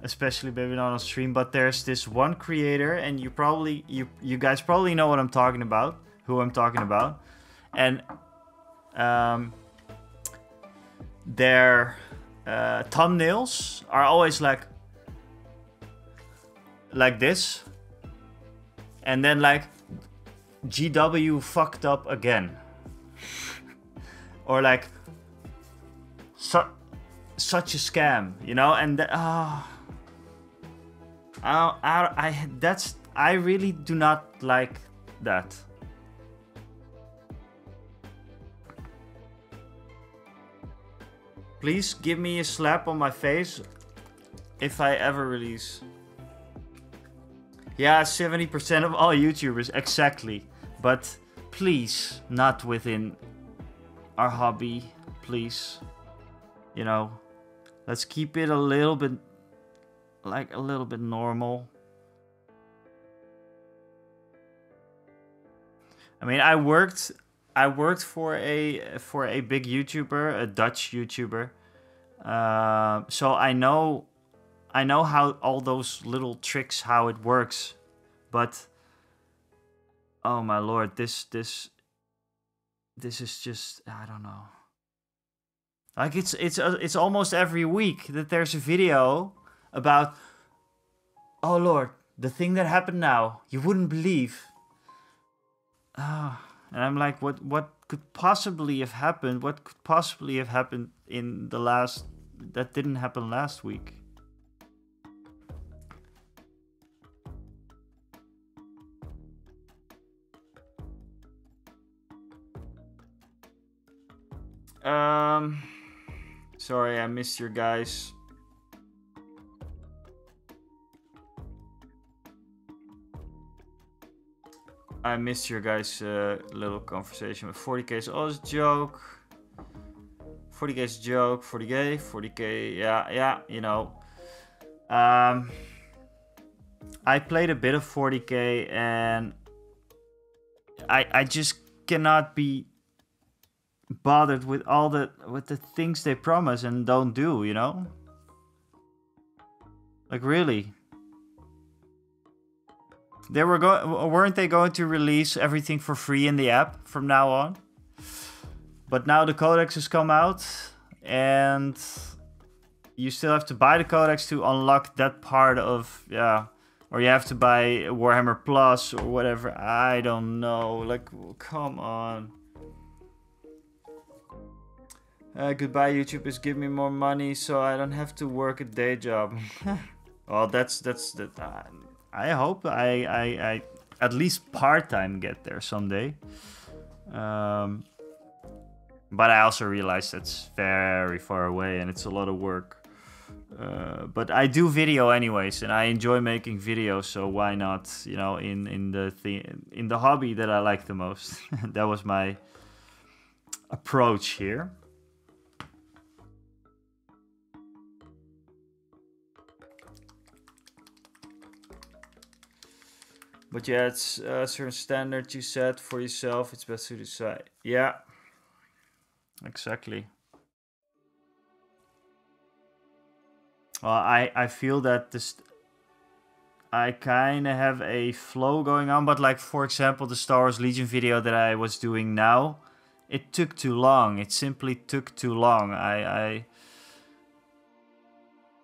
especially maybe not on stream, but there's this one creator, and you guys probably know what I'm talking about, who I'm talking about. And their thumbnails are always like this. And then like, GW fucked up again. Or like, such a scam, you know? And I really do not like that. Please give me a slap on my face if I ever release. Yeah, 70% of all YouTubers, exactly. But please, not within our hobby, please. You know, let's keep it a little bit normal. I mean, I worked for a big YouTuber, a Dutch YouTuber. So I know how all those little tricks, how it works. But oh my lord, this is just, I don't know. Like it's almost every week that there's a video about, oh lord, the thing that happened now, you wouldn't believe. And I'm like, what could possibly have happened? What could possibly have happened in the last, that didn't happen last week? Sorry, I missed your guys. I missed your guys' little conversation with 40k is always a joke. 40k is a joke. 40k, yeah, you know. I played a bit of 40k, and I just cannot be bothered with all the things they promise and don't do, you know? Like, really? Weren't they going to release everything for free in the app from now on? But now the codex has come out, and you still have to buy the codex to unlock that part of, yeah, or you have to buy Warhammer Plus or whatever. I don't know. Like, come on. Goodbye, YouTube is give me more money so I don't have to work a day job. Well, that's that. I hope I at least part-time get there someday. But I also realize that's very far away and it's a lot of work. But I do video anyways, and I enjoy making videos, so why not? You know, in the hobby that I like the most. That was my approach here. But yeah, it's a certain standard you set for yourself. It's best to decide. Yeah, exactly. Well, I feel that this, I kind of have a flow going on, but like, for example, the Star Wars Legion video that I was doing now, it took too long. It simply took too long.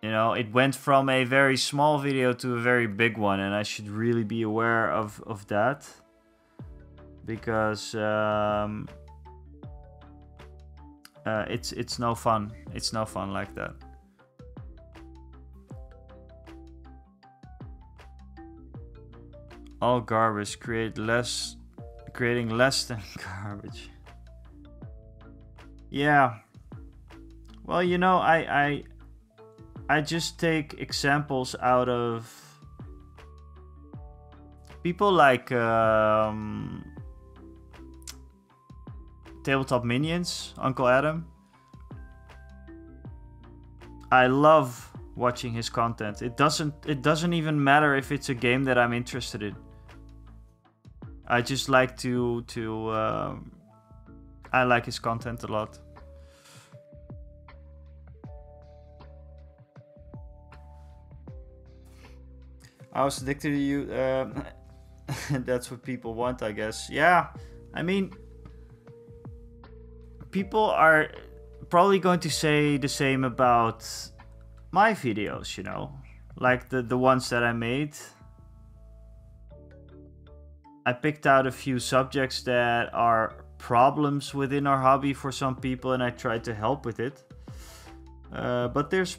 You know, it went from a very small video to a very big one, and I should really be aware of that. Because it's no fun. It's no fun like that. All garbage creating less than garbage. Yeah. Well, you know, I just take examples out of people like Tabletop Minions, Uncle Adam. I love watching his content. It doesn't even matter if it's a game that I'm interested in. I just like I like his content a lot. I was addicted to you. That's what people want, I guess. Yeah, I mean, people are probably going to say the same about my videos, you know, like the ones that I made. I picked out a few subjects that are problems within our hobby for some people, and I tried to help with it. But there's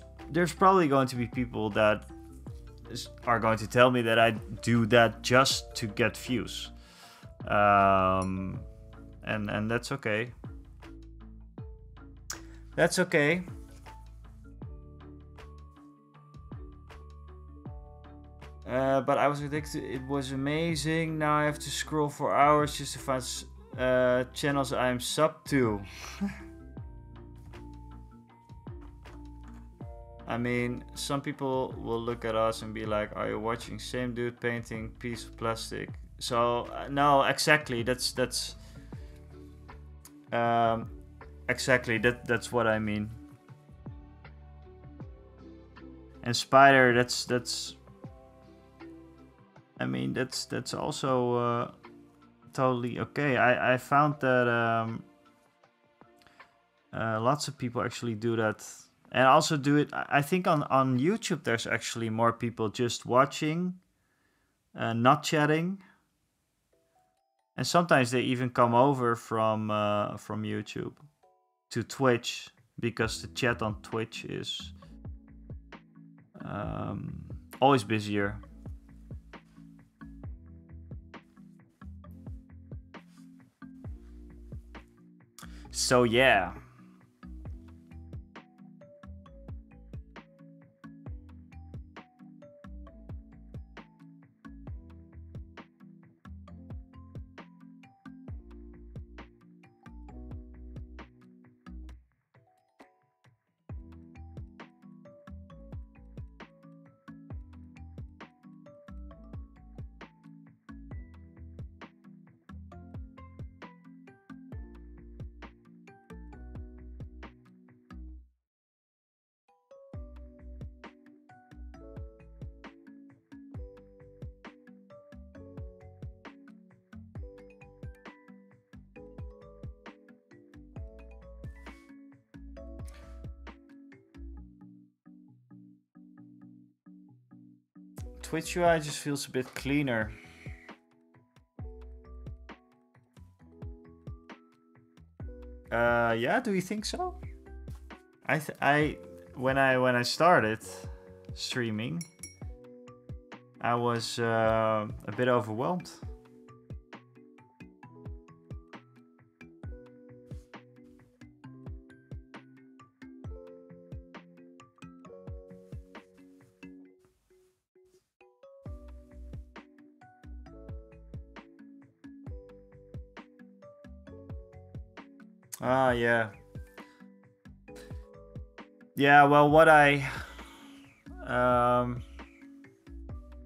probably going to be people that are going to tell me that I do that just to get views, and that's okay. That's okay. But I was addicted. It was amazing. Now I have to scroll for hours just to find channels I'm sub to. I mean, some people will look at us and be like, "Are you watching same dude painting piece of plastic?" So no, exactly. That's exactly that's what I mean. And Spider, that's. I mean, that's also totally okay. I found that lots of people actually do that, and also do it. I think on YouTube there's actually more people just watching, not chatting, and sometimes they even come over from YouTube to Twitch, because the chat on Twitch is always busier. So yeah. Twitch UI just feels a bit cleaner. Yeah, do you think so? When I started streaming, I was a bit overwhelmed. Ah, yeah. Yeah, well, what I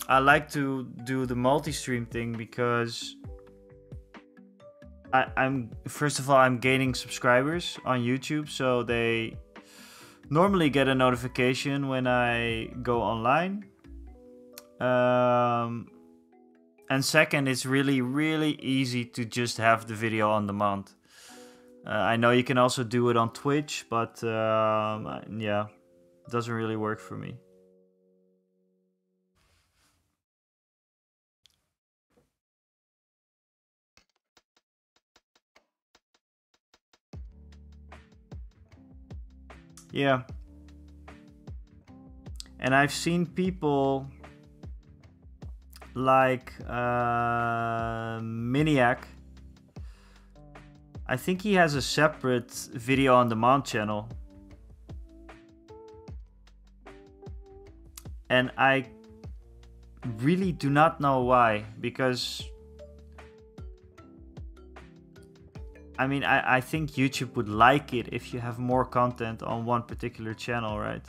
like to do the multi-stream thing because I'm first of all, I'm gaining subscribers on YouTube, so they normally get a notification when I go online. And second, it's really, really easy to just have the video on demand. I know you can also do it on Twitch, but yeah, it doesn't really work for me. Yeah. And I've seen people like Miniac. I think he has a separate video on demand channel. And I really do not know why, because I mean, I think YouTube would like it if you have more content on one particular channel, right?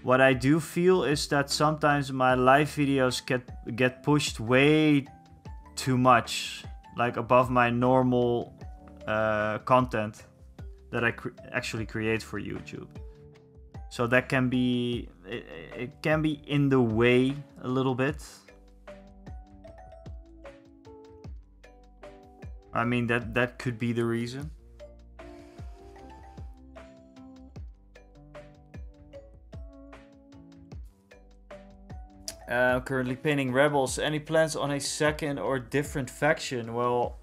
What I do feel is that sometimes my live videos get pushed way too much, like above my normal content that I actually create for YouTube. So that can be, it can be in the way a little bit. I mean, that could be the reason. Currently painting rebels. Any plans on a second or different faction? Well,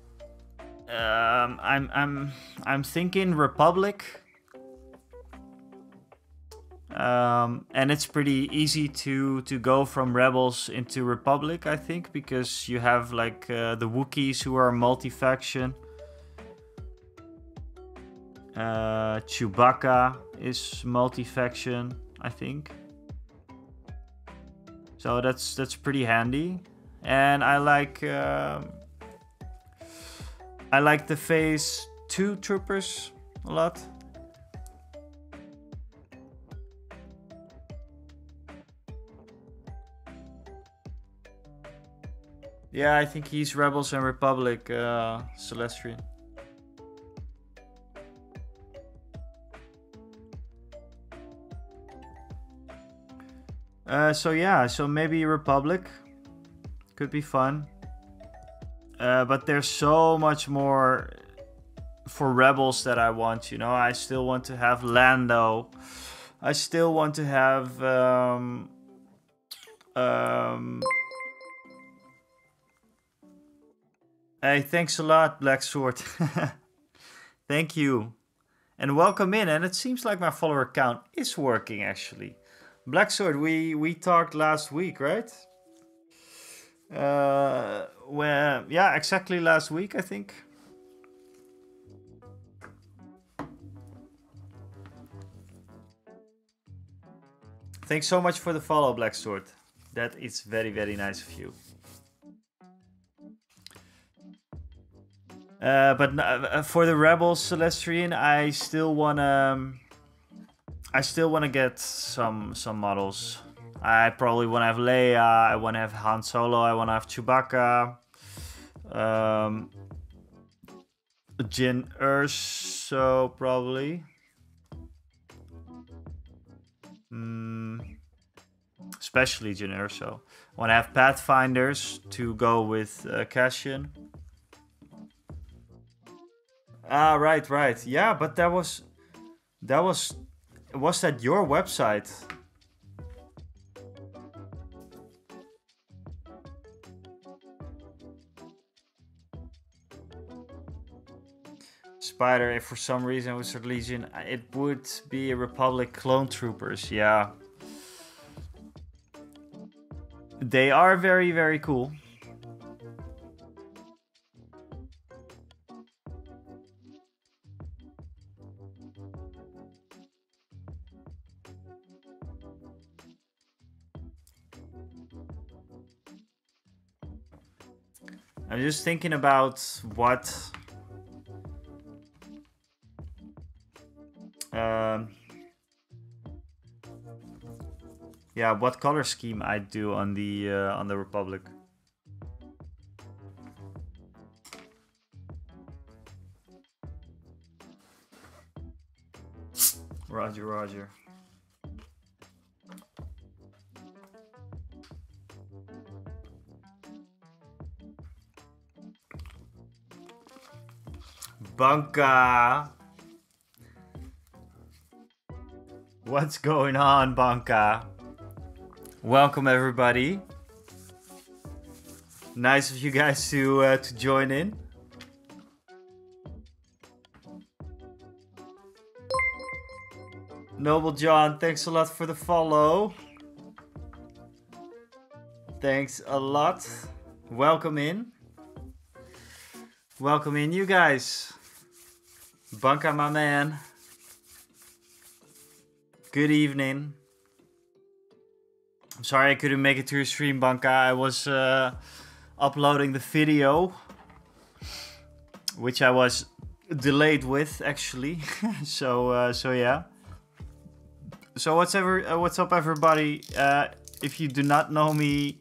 I'm thinking Republic. And it's pretty easy to go from Rebels into Republic, I think, because you have like the Wookiees who are multi-faction. Chewbacca is multi-faction, I think. So that's pretty handy. And I like the Phase 2 troopers a lot. Yeah, I think he's Rebels and Republic, Celestian. So yeah, so maybe Republic could be fun. But there's so much more for Rebels that I want, you know. I still want to have Lando. I still want to have Hey, thanks a lot, Black Sword. Thank you. And welcome in. And it seems like my follower count is working, actually. Black Sword, we talked last week, right? Well, yeah, exactly last week, I think. Thanks so much for the follow, Black Sword. That is very, very nice of you. But for the Rebels Celestian, I still wanna get some models. I probably wanna have Leia. I wanna have Han Solo. I wanna have Chewbacca. Jyn Erso probably. Especially Jyn Erso. I wanna have Pathfinders to go with Cassian. Ah, right. Yeah, but was that your website? Spider, if for some reason it was Third Legion, it would be a Republic Clone Troopers, yeah. They are very, very cool. I'm just thinking about what... yeah, what color scheme I'd do on the Republic. Roger, roger. Banka! What's going on, Banka? Welcome, everybody. Nice of you guys to join in. Noble John, thanks a lot for the follow. Thanks a lot. Welcome in. Welcome in, you guys. Banka, my man. Good evening. I'm sorry I couldn't make it to your stream, Banka. I was uploading the video, which I was delayed with, actually. so yeah. So what's up, everybody? If you do not know me,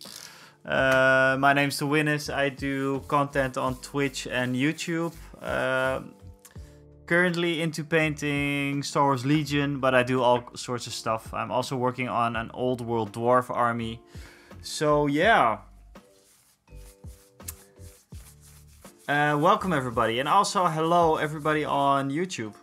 my name's The Winnis. I do content on Twitch and YouTube. Currently into painting Star Wars Legion, but I do all sorts of stuff. I'm also working on an old world dwarf army. So yeah. Welcome, everybody. And also hello, everybody on YouTube.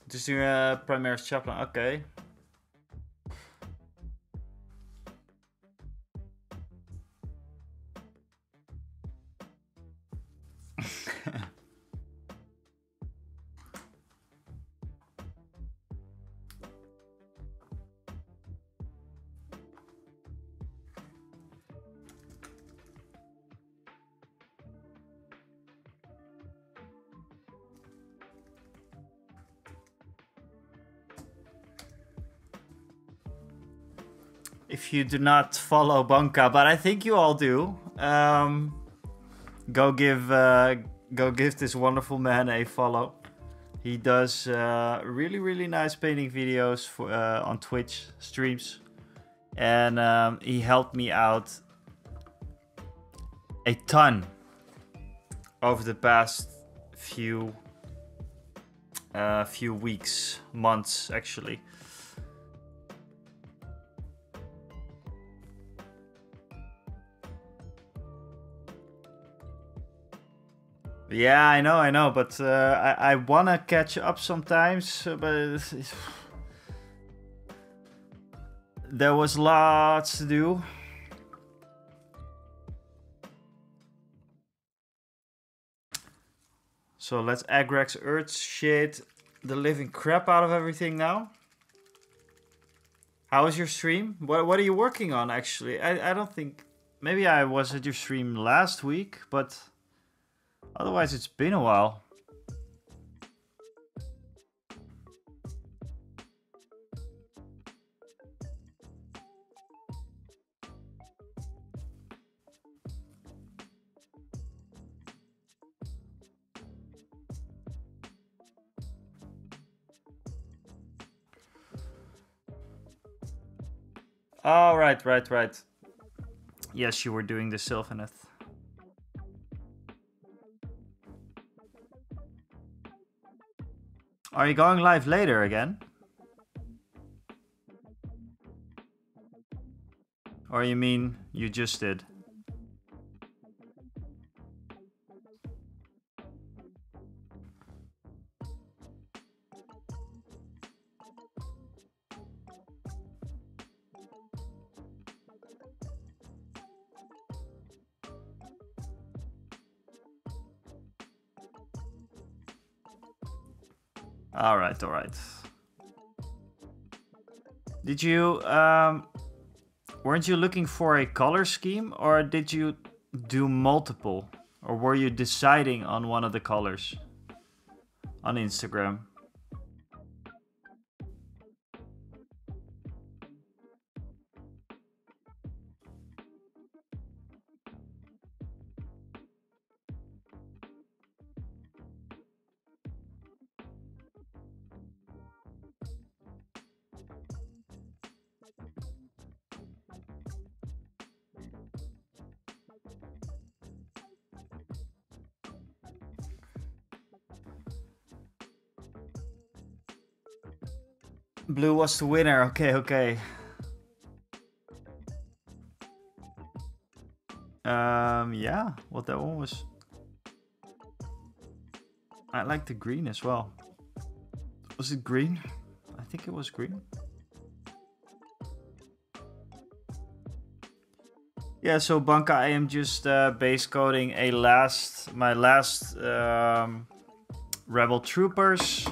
Just doing a Primaris Chaplain, okay. If you do not follow Banka, but I think you all do, go give this wonderful man a follow. He does really nice painting videos for on Twitch streams, and he helped me out a ton over the past few weeks, months actually. Yeah, I know, but I wanna catch up sometimes, but there was lots to do. So let's Agrax Earth shade the living crap out of everything now. How was your stream? What are you working on, actually? I don't think... Maybe I was at your stream last week, but... Otherwise, it's been a while. Oh, right. Yes, you were doing the Sylvaneth. Are you going live later again? Or you mean you just did? All right, all right. Did you, weren't you looking for a color scheme, or did you do multiple? Or were you deciding on one of the colors on Instagram? Blue was the winner. Okay, okay. Yeah, well, that one was... I like the green as well. Was it green? I think it was green. Yeah, so Banka, I am just base coding my last Rebel Troopers.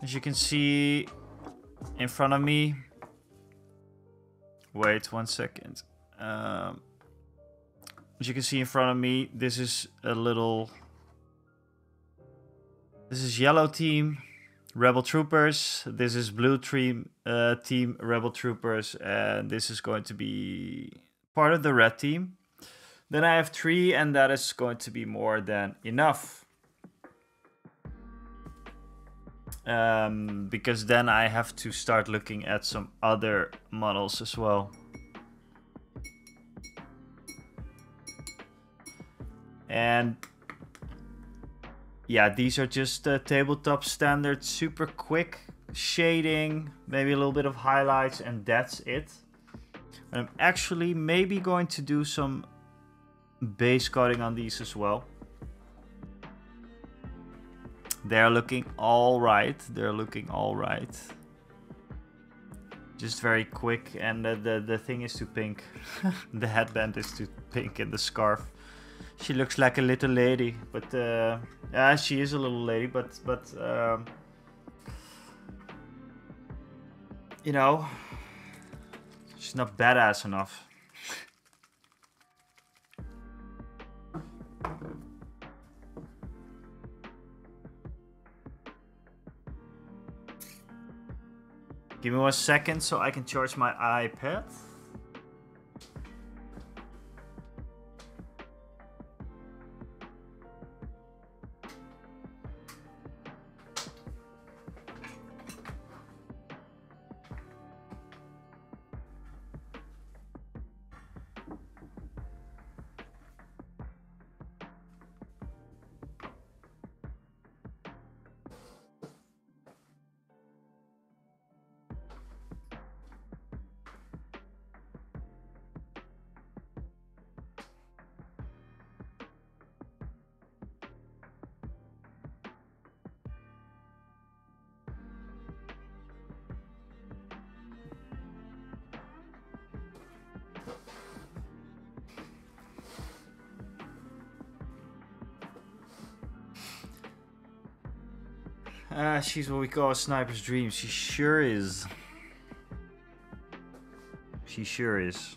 As you can see in front of me. Wait 1 second. As you can see in front of me, this is a little... This is yellow team, Rebel Troopers. This is blue team, Rebel Troopers. And this is going to be part of the red team. Then I have 3, and that is going to be more than enough. Because then I have to start looking at some other models as well. And yeah, these are just tabletop standard, super quick shading, maybe a little bit of highlights, and that's it. I'm actually maybe going to do some base coding on these as well. They're looking all right. They're looking all right. Just very quick, and the thing is too pink. The headband is too pink, and the scarf. She looks like a little lady, but yeah, she is a little lady, but you know, she's not badass enough. Give me 1 second so I can charge my iPad. She's what we call a sniper's dream. She sure is. She sure is.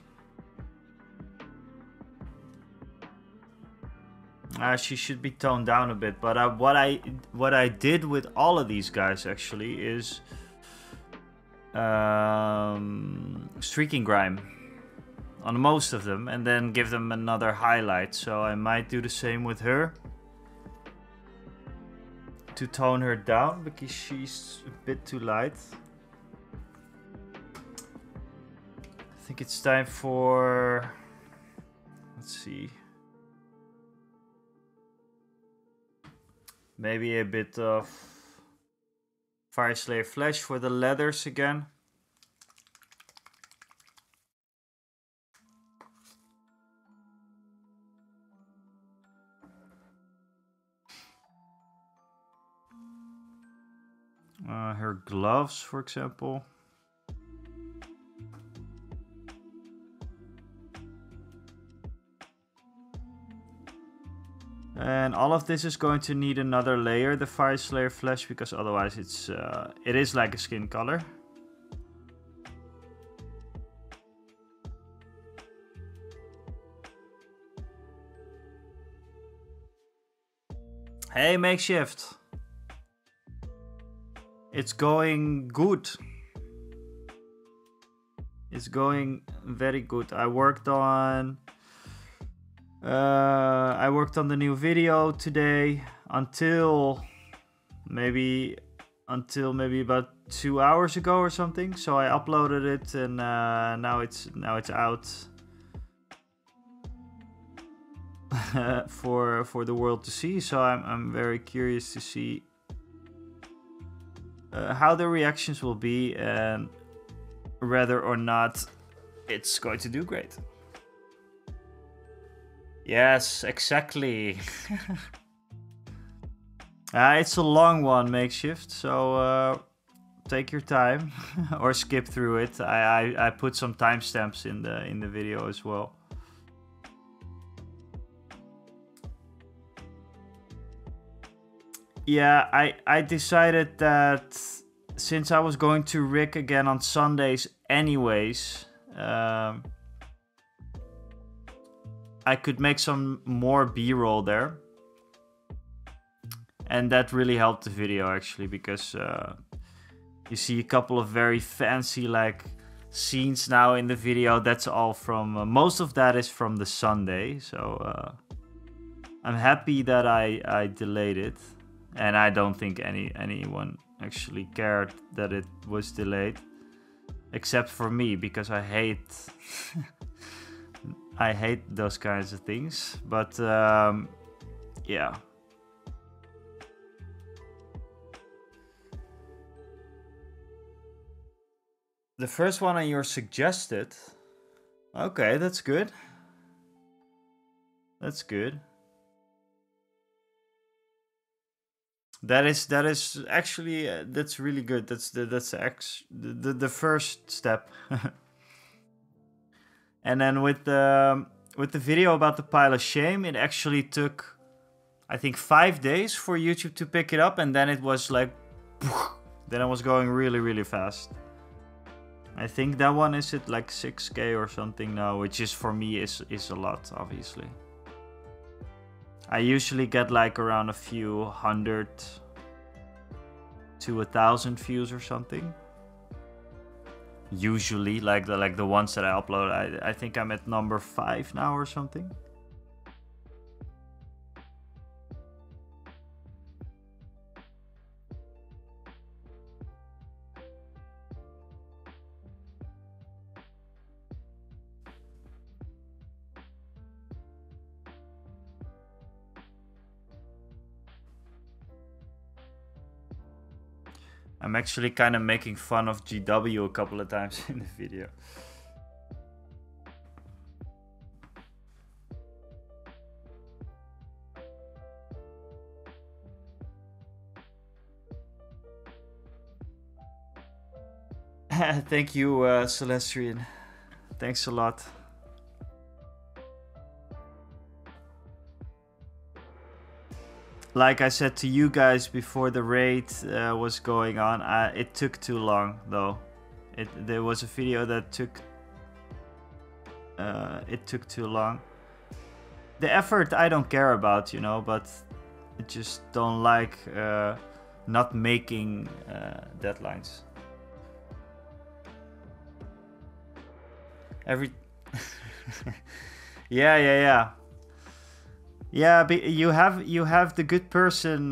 She should be toned down a bit, but what I did with all of these guys actually is streaking grime on most of them, and then give them another highlight. So I might do the same with her to tone her down, because she's a bit too light. I think it's time for, let's see, maybe a bit of Fire Slayer Flesh for the leathers again. Her gloves, for example. And all of this is going to need another layer, the Fire Slayer flesh, because otherwise it is like a skin color. Hey, Makeshift. It's going good. It's going very good. I worked on the new video today until maybe about 2 hours ago or something. So I uploaded it, and now it's out for the world to see. So I'm very curious to see how the reactions will be and whether or not it's going to do great. Yes, exactly. It's a long one, Makeshift, so take your time or skip through it. I put some timestamps in the video as well. Yeah, I decided that since I was going to rig again on Sundays anyways, I could make some more B-roll there. And that really helped the video actually, because you see a couple of very fancy like scenes now in the video. That's all from, most of that is from the Sunday. So I'm happy that I delayed it. And I don't think anyone actually cared that it was delayed. Except for me, because I hate I hate those kinds of things. But yeah. The first one on your suggested. Okay, that's good. That's good. That is actually that's really good. That's the first step. And then with the video about the pile of shame, it actually took, I think, 5 days for YouTube to pick it up, and then it was like, then it was going really fast. I think that one is at like 6K or something now, which is for me is a lot, obviously. I usually get like around a few hundred to 1,000 views or something. Usually, like the ones that I upload. I think I'm at number 5 now or something. I'm actually kind of making fun of GW a couple of times in the video. Thank you, Celestrian. Thanks a lot. Like I said to you guys before the raid was going on, it took too long though. There was a video that took too long. The effort I don't care about, you know, but I just don't like not making deadlines. Yeah. Yeah, but you have the good person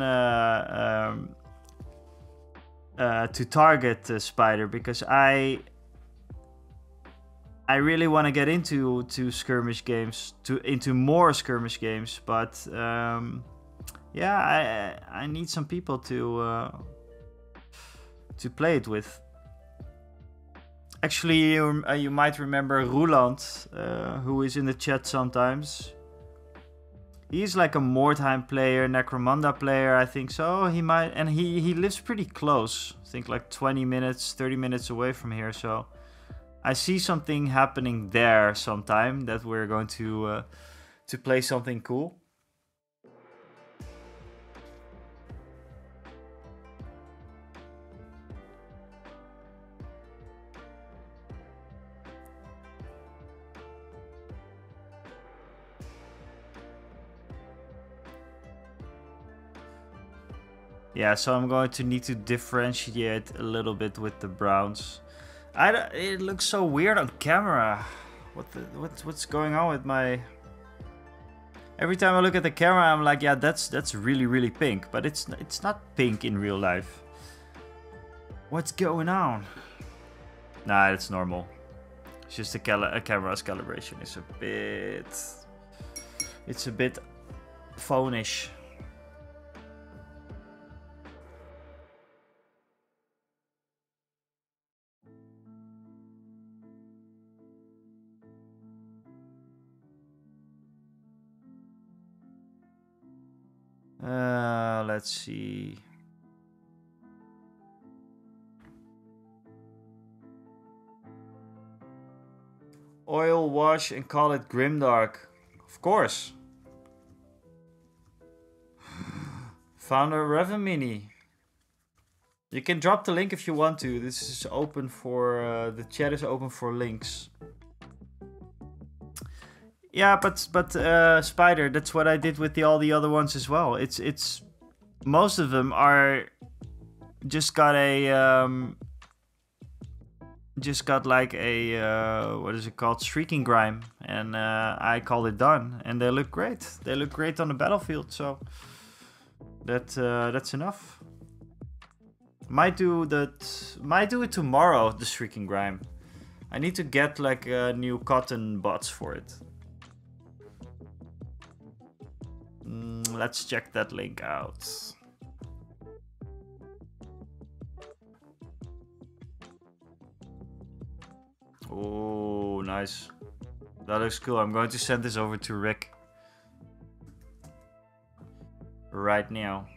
to target, Spider, because I really want to get into skirmish games, into more skirmish games, but yeah, I need some people to play it with. Actually, you might remember Roland, who is in the chat sometimes. He's like a Mordheim player, Necromunda player, I think so. He might, and he lives pretty close. I think like 20 minutes, 30 minutes away from here. So I see something happening there sometime that we're going to play something cool. Yeah, so I'm going to need to differentiate a little bit with the browns. It looks so weird on camera. What's going on with my... Every time I look at the camera, I'm like, yeah, that's really, really pink. But it's not pink in real life. What's going on? Nah, it's normal. It's just a camera's calibration is a bit... It's a bit phone-ish. Let's see. Oil wash and call it grimdark. Of course. Founder Revamini. You can drop the link if you want to. This is open for the chat is open for links. Yeah, but Spider, that's what I did with all the other ones as well. It's most of them are just got like a what is it called, streaking grime, and I call it done, and they look great. They look great on the battlefield, so that's enough. Might do it tomorrow, the streaking grime. I need to get like new cotton bots for it. Let's check that link out. Oh, nice. That looks cool. I'm going to send this over to Rick right now.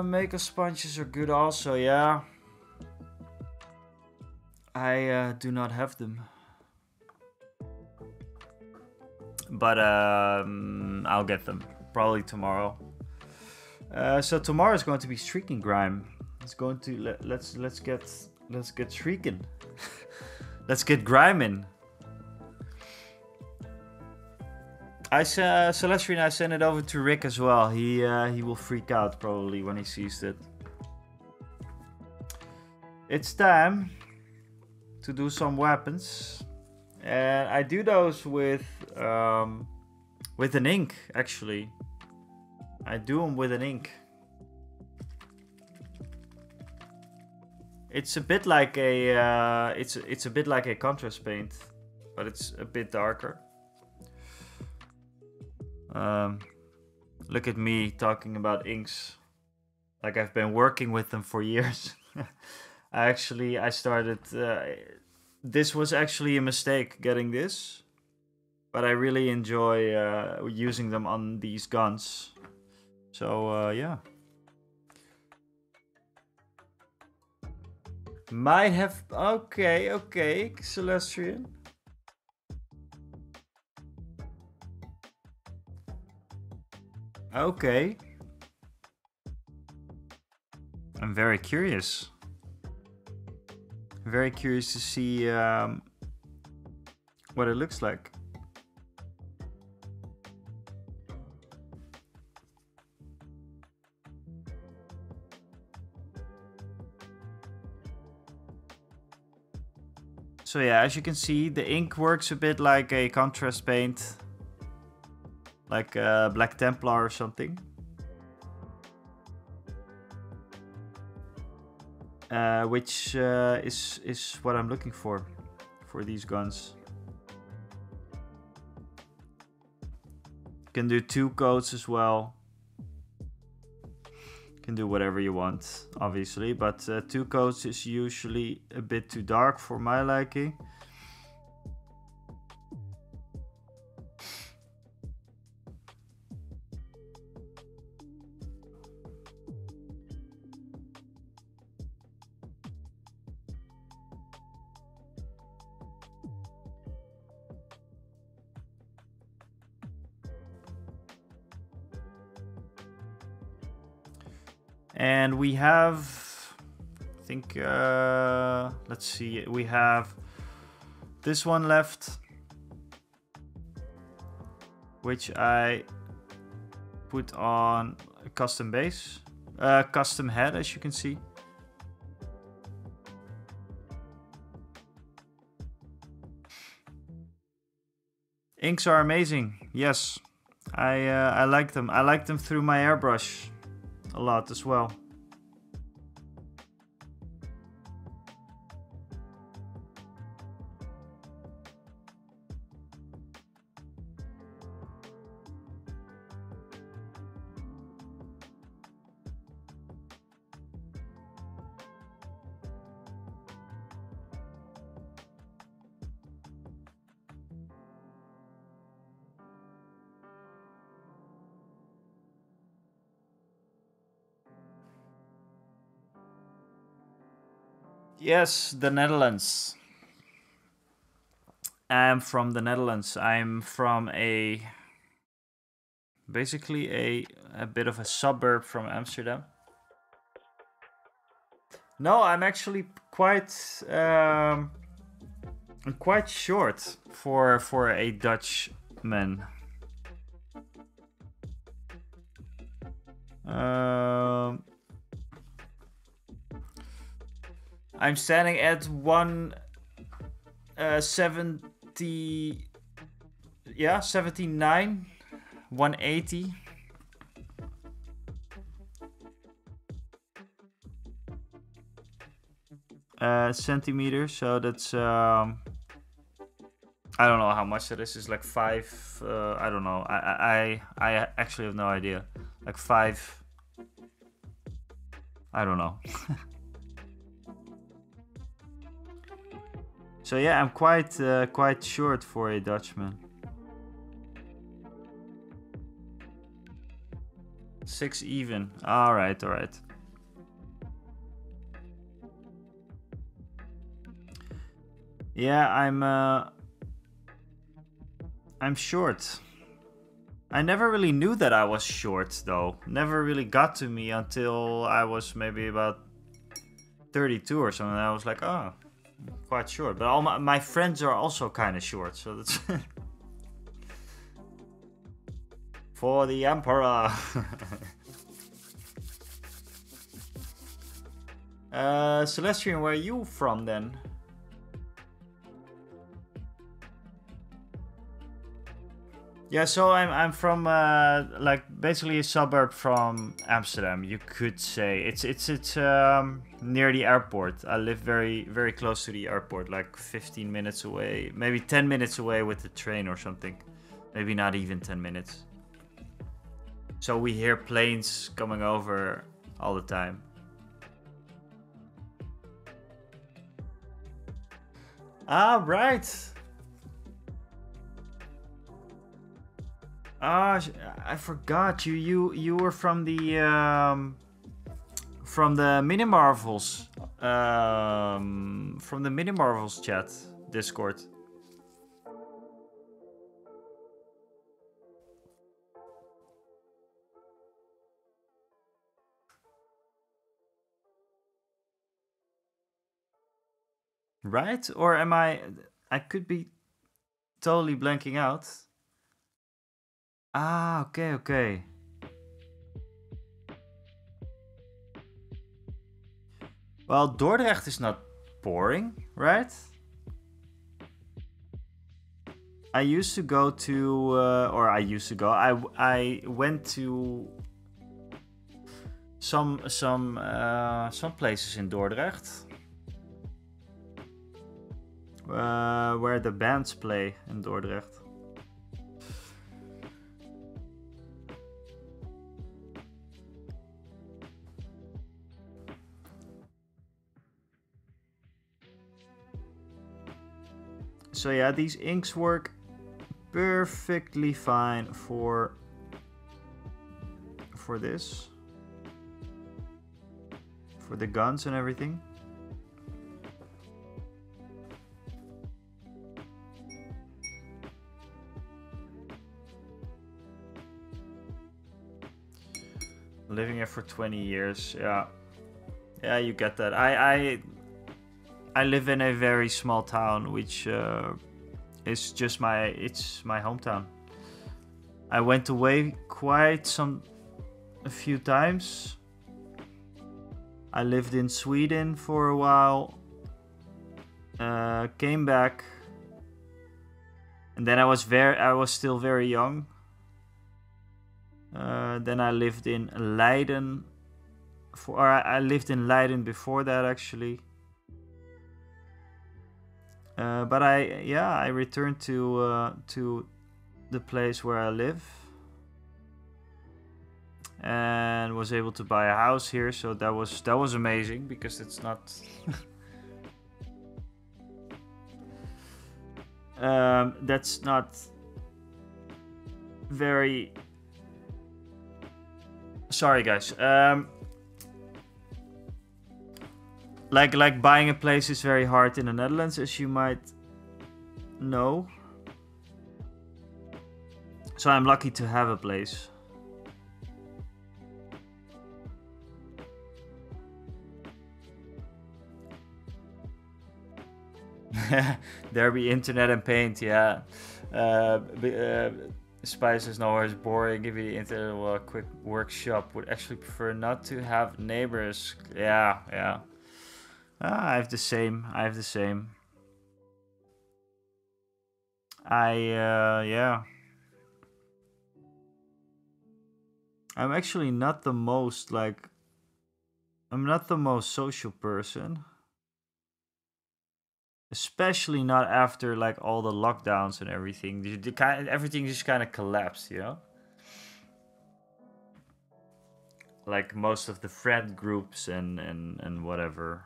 Makeup sponges are good also, yeah. I do not have them. But I'll get them probably tomorrow. So tomorrow is going to be streaking grime. It's going to let's get streaking. Let's get griming. Celestine, I sent it over to Rick as well. He will freak out probably when he sees it. It's time to do some weapons, and I do those with an ink. Actually, I do them with an ink. It's a bit like a it's a bit like a contrast paint, but it's a bit darker. Look at me talking about inks like I've been working with them for years. I started this was actually a mistake getting this, but I really enjoy using them on these guns. So yeah, might have okay Celestian. Okay. I'm very curious. Very curious to see what it looks like. So yeah, as you can see, the ink works a bit like a contrast paint. Like Black Templar or something. Which is what I'm looking for these guns. You can do 2 coats as well. You can do whatever you want, obviously, but 2 coats is usually a bit too dark for my liking. And we have, I think, let's see, we have this one left, which I put on a custom base, custom head, as you can see. Inks are amazing. Yes, I like them. I like them through my airbrush a lot as well. Yes, the Netherlands. I'm from the Netherlands. I'm from basically a bit of a suburb from Amsterdam. No, I'm actually quite short for a Dutchman. I'm standing at 170, yeah, 79, 180. Centimeters, so that's I don't know how much that is. It's like 5. I don't know. I actually have no idea. Like 5. I don't know. So yeah, I'm quite short for a Dutchman. 6 even. All right, all right. Yeah, I'm short. I never really knew that I was short, though. Never really got to me until I was maybe about 32 or something. I was like, oh, quite short. But all my friends are also kind of short, so that's for the Emperor. Celestian, where are you from then? Yeah, so I'm from like basically a suburb from Amsterdam. You could say it's near the airport. I live very close to the airport, like 15 minutes away, maybe 10 minutes away with the train or something. Maybe not even 10 minutes. So we hear planes coming over all the time. Ah, right. Ah, I forgot you were from the Mini Marvels from the Mini Marvels chat Discord. Right? Or am I could be totally blanking out. Ah, okay. Well, Dordrecht is not boring, right? I used to go to, I went to some places in Dordrecht, where the bands play in Dordrecht. So yeah, these inks work perfectly fine for this, for the guns and everything. living here for 20 years. Yeah. Yeah, you get that. I live in a very small town, which is just my hometown. I went away a few times. I lived in Sweden for a while. Came back, and then I was still very young. Then I lived in Leiden. I lived in Leiden before that, actually. But I returned to the place where I live, and was able to buy a house here. So that was amazing, because it's not. That's not very. Sorry, guys. Like buying a place is very hard in the Netherlands, as you might know. So I'm lucky to have a place. There be internet and paint, yeah. Spice is nowhere is boring. Give you the internet, well, a quick workshop. Would actually prefer not to have neighbors. Yeah. I have the same. Yeah. I'm actually not the most I'm not the most social person. Especially not after all the lockdowns and everything. Everything just kind of collapsed, you know? Like most of the friend groups and whatever.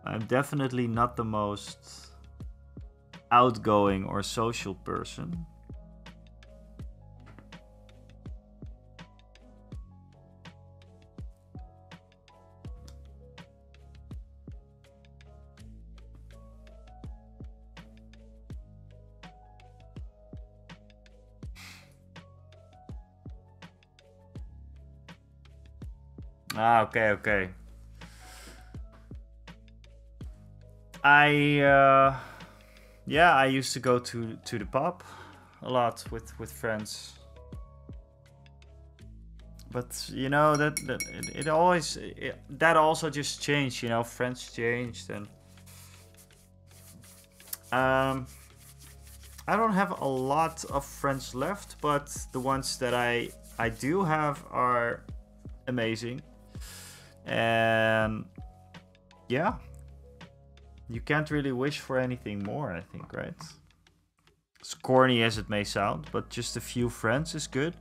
I'm definitely not the most outgoing or social person. Okay. I used to go to the pub a lot with friends. But you know that also just changed, you know, friends changed, and I don't have a lot of friends left, but the ones that I do have are amazing. And yeah, you can't really wish for anything more, I think, right? As corny as it may sound, but just a few friends is good.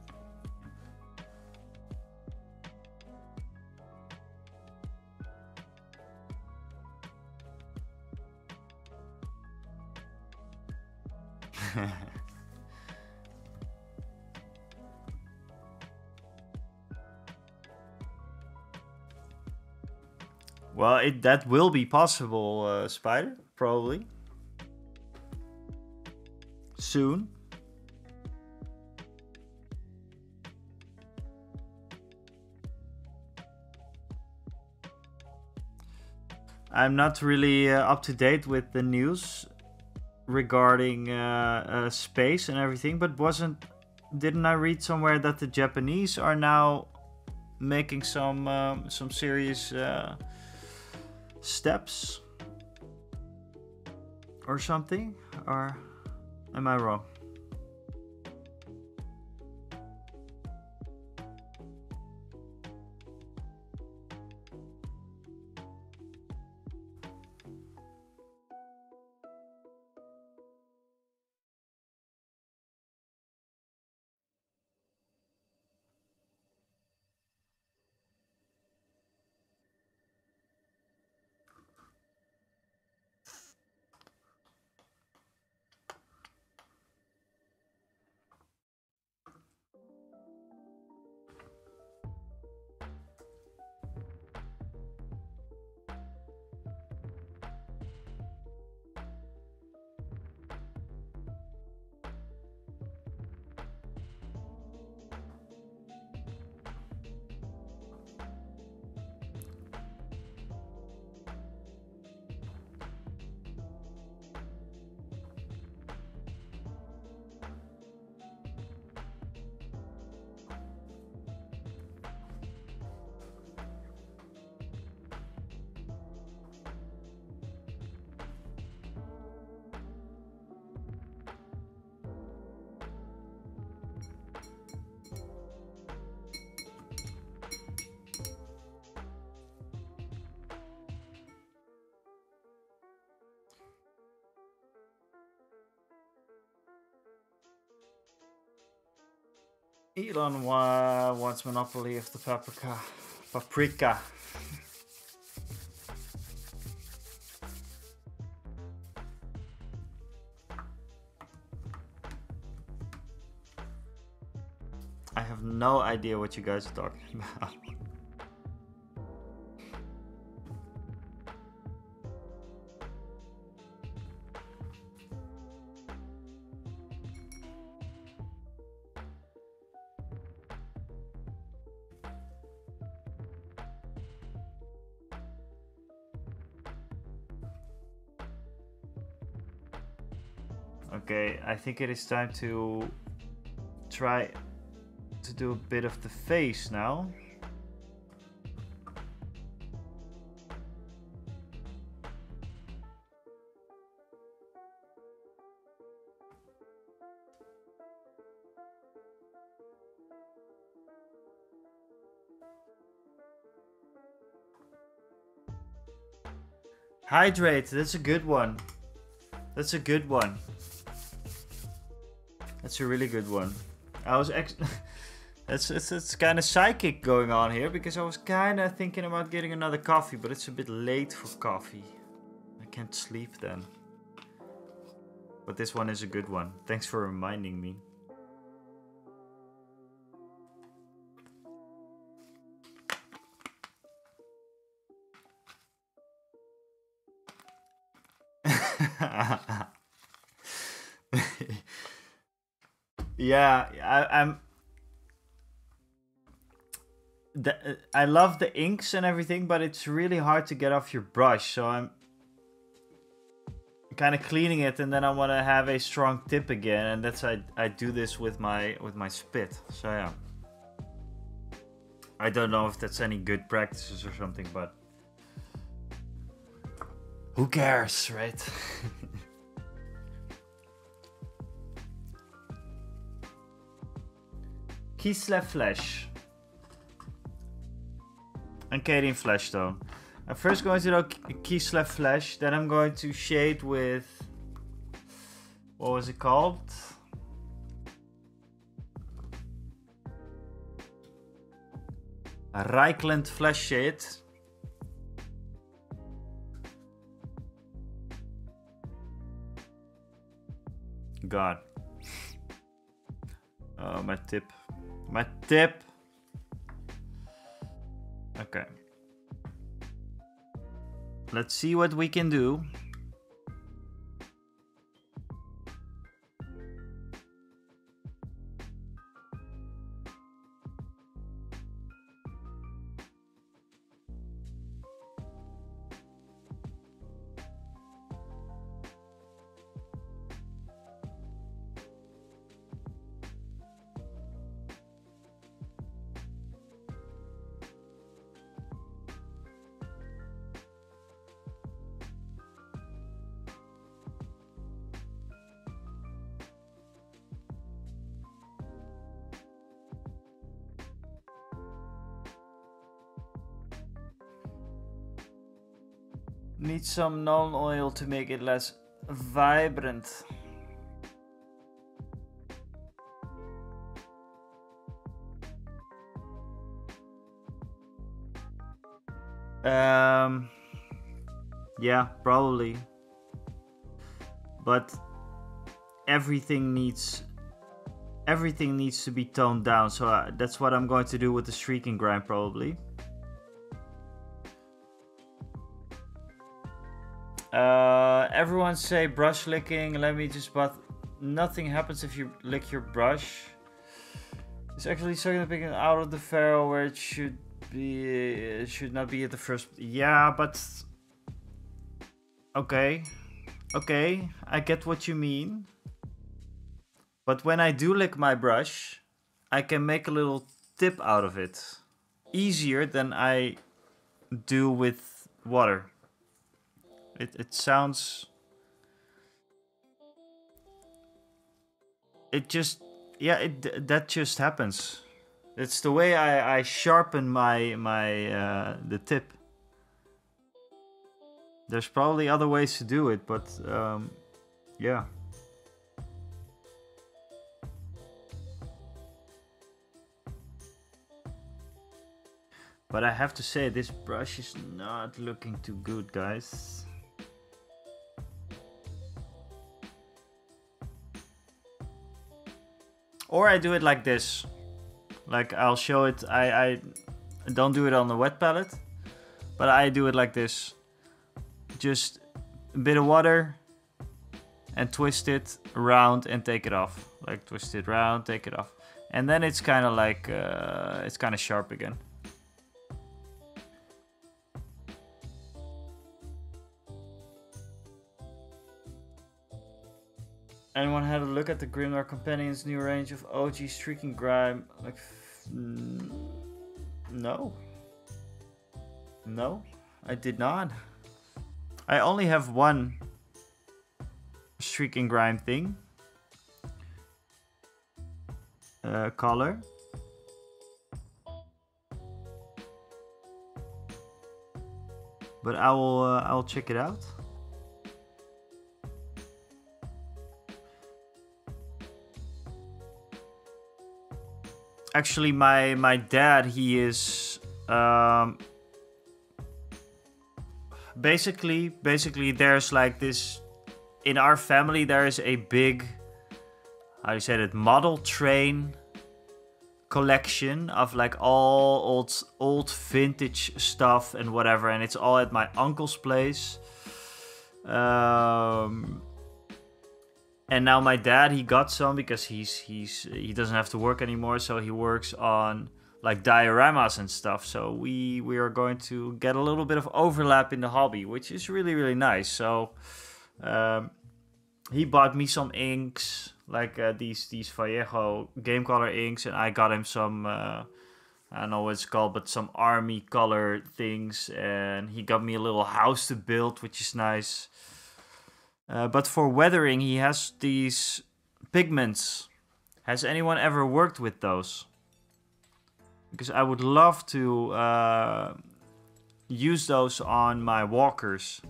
Well, that will be possible, Spider, probably. Soon. I'm not really up to date with the news regarding space and everything, but didn't I read somewhere that the Japanese are now making some serious steps or something? Or am I wrong? Elon wants monopoly of the paprika. Paprika. I have no idea what you guys are talking about. Okay, I think it is time to try to do a bit of the face now. Hydrate, that's a good one. That's a good one. That's a really good one. I was it's kind of psychic going on here because I was kind of thinking about getting another coffee, but it's a bit late for coffee. I can't sleep then. But this one is a good one. Thanks for reminding me. Yeah, I love the inks and everything, but it's really hard to get off your brush. So I'm kind of cleaning it, and then I want to have a strong tip again, and that's I do this with my spit. So yeah, I don't know if that's any good practices or something, but who cares, right? Kislev Flesh and Katie Fleshtone. I'm first going to do Kislev Flesh, then I'm going to shade with, what was it called? A Reichland Flesh Shade. God. Oh, my tip. My tip. Okay. Let's see what we can do. Need some non-oil to make it less vibrant. Yeah, probably. But everything needs to be toned down, so that's what I'm going to do with the streaking grind probably. Everyone say brush licking. Let me just, but nothing happens if you lick your brush. It's actually sucking picking out of the ferrule where it should be. It should not be at the first. Yeah, but okay, I get what you mean. But when I do lick my brush, I can make a little tip out of it easier than I do with water. It sounds... It just... Yeah, that just happens. It's the way I sharpen the tip. There's probably other ways to do it, but yeah. But I have to say, this brush is not looking too good, guys. Or I do it like this. Like, I'll show it. I don't do it on the wet palette, but I do it like this. Just a bit of water and twist it around and take it off. Like, twist it around, take it off. And then it's kind of like, it's kind of sharp again. Anyone had a look at the Grimdark Companion's new range of OG Streaking Grime? Like, no. No, I did not. I only have one Streaking Grime thing. Color. But I will check it out. Actually, my dad, he is basically there's like this in our family. There is a big, how do you say it, model train collection of like all old vintage stuff and whatever, and it's all at my uncle's place. And now my dad, he got some because he doesn't have to work anymore, so he works on like dioramas and stuff. So we are going to get a little bit of overlap in the hobby, which is really, really nice. So he bought me some inks, like these Vallejo game color inks, and I got him some I don't know what it's called, but some army color things, and he got me a little house to build, which is nice. But for weathering, he has these pigments. Has anyone ever worked with those? Because I would love to use those on my walkers.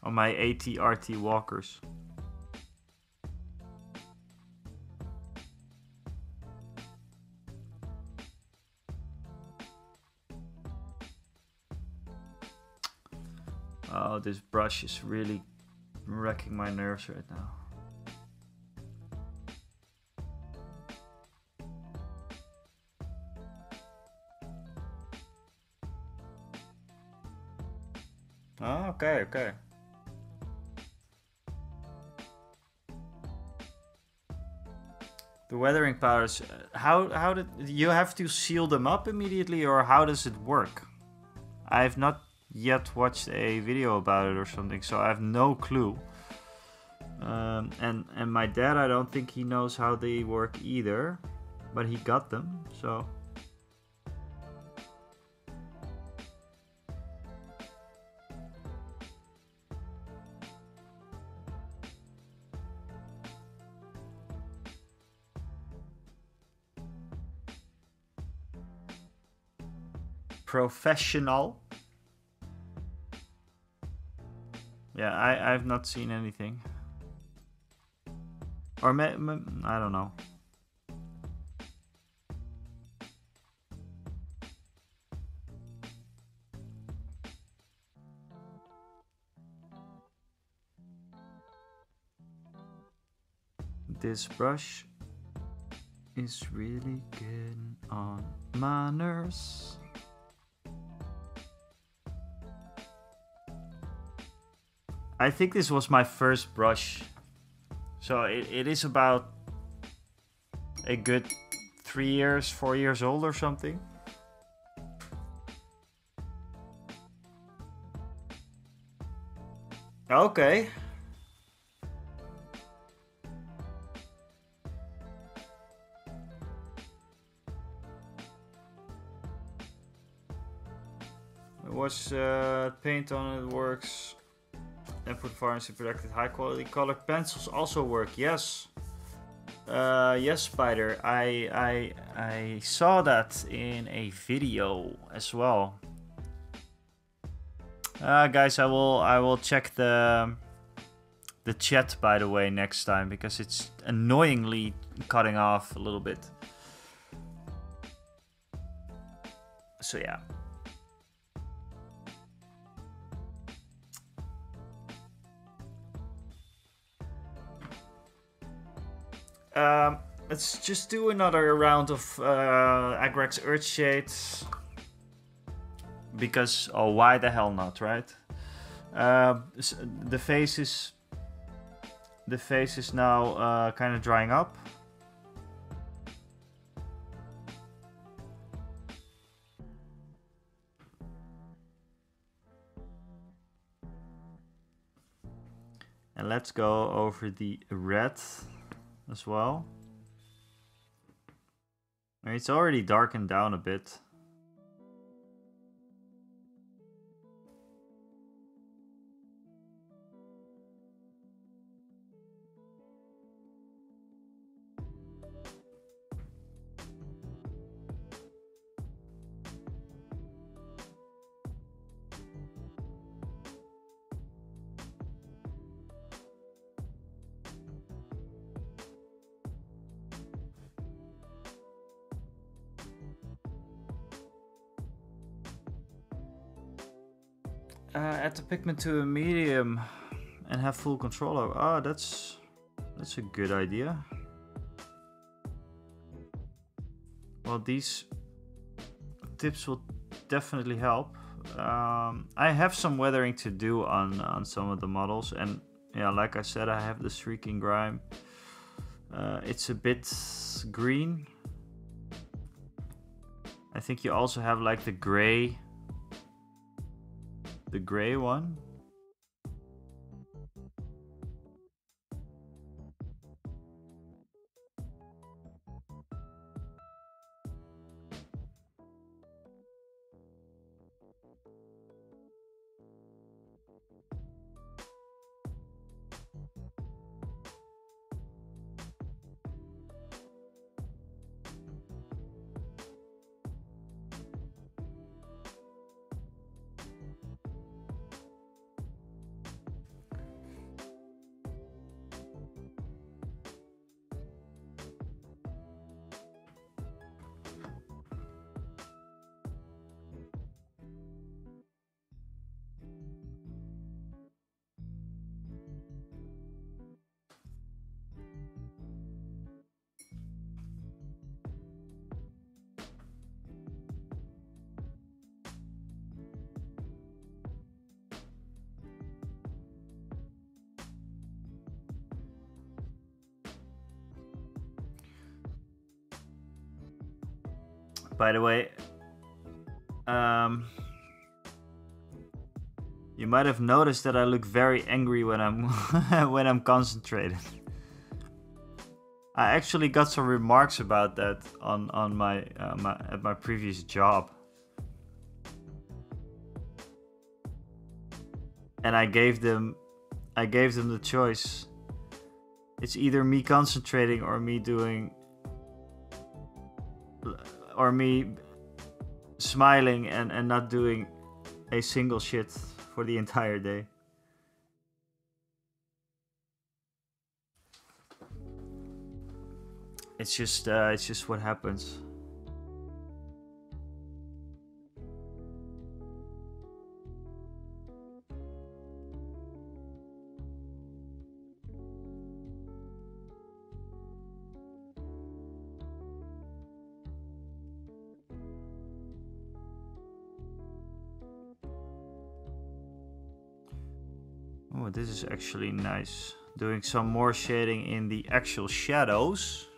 On my AT-RT walkers. Oh, this brush is really wrecking my nerves right now. Oh, okay. The weathering powders, how did you have to seal them up immediately, or how does it work? I have not yet watched a video about it or something, so I have no clue. And my dad, I don't think he knows how they work either, but he got them, so. Professional. Yeah, I've not seen anything. Or I don't know. This brush is really getting on my nerves. I think this was my first brush, so it is about a good 3 years, 4 years old or something. Okay. It was paint on it works. And put varnish and protected high quality colored pencils also work. Yes. Yes, Spider. I saw that in a video as well. Guys, I will check the chat, by the way, next time, because it's annoyingly cutting off a little bit. So yeah. Let's just do another round of Agrax Earthshade. Because, oh, why the hell not, right? The face is now kind of drying up. And let's go over the red as well. It's already darkened down a bit. Add the pigment to a medium and have full control over. Oh, that's a good idea. Well, these tips will definitely help. I have some weathering to do on some of the models, and yeah, like I said, I have the Shrieking Grime. It's a bit green. I think you also have like the gray one. By the way, you might have noticed that I look very angry when I'm when I'm concentrated. I actually got some remarks about that on my at my previous job, and I gave them the choice. It's either me concentrating or me doing. Or me smiling and not doing a single shit for the entire day. It's just what happens. Oh, this is actually nice. Doing some more shading in the actual shadows.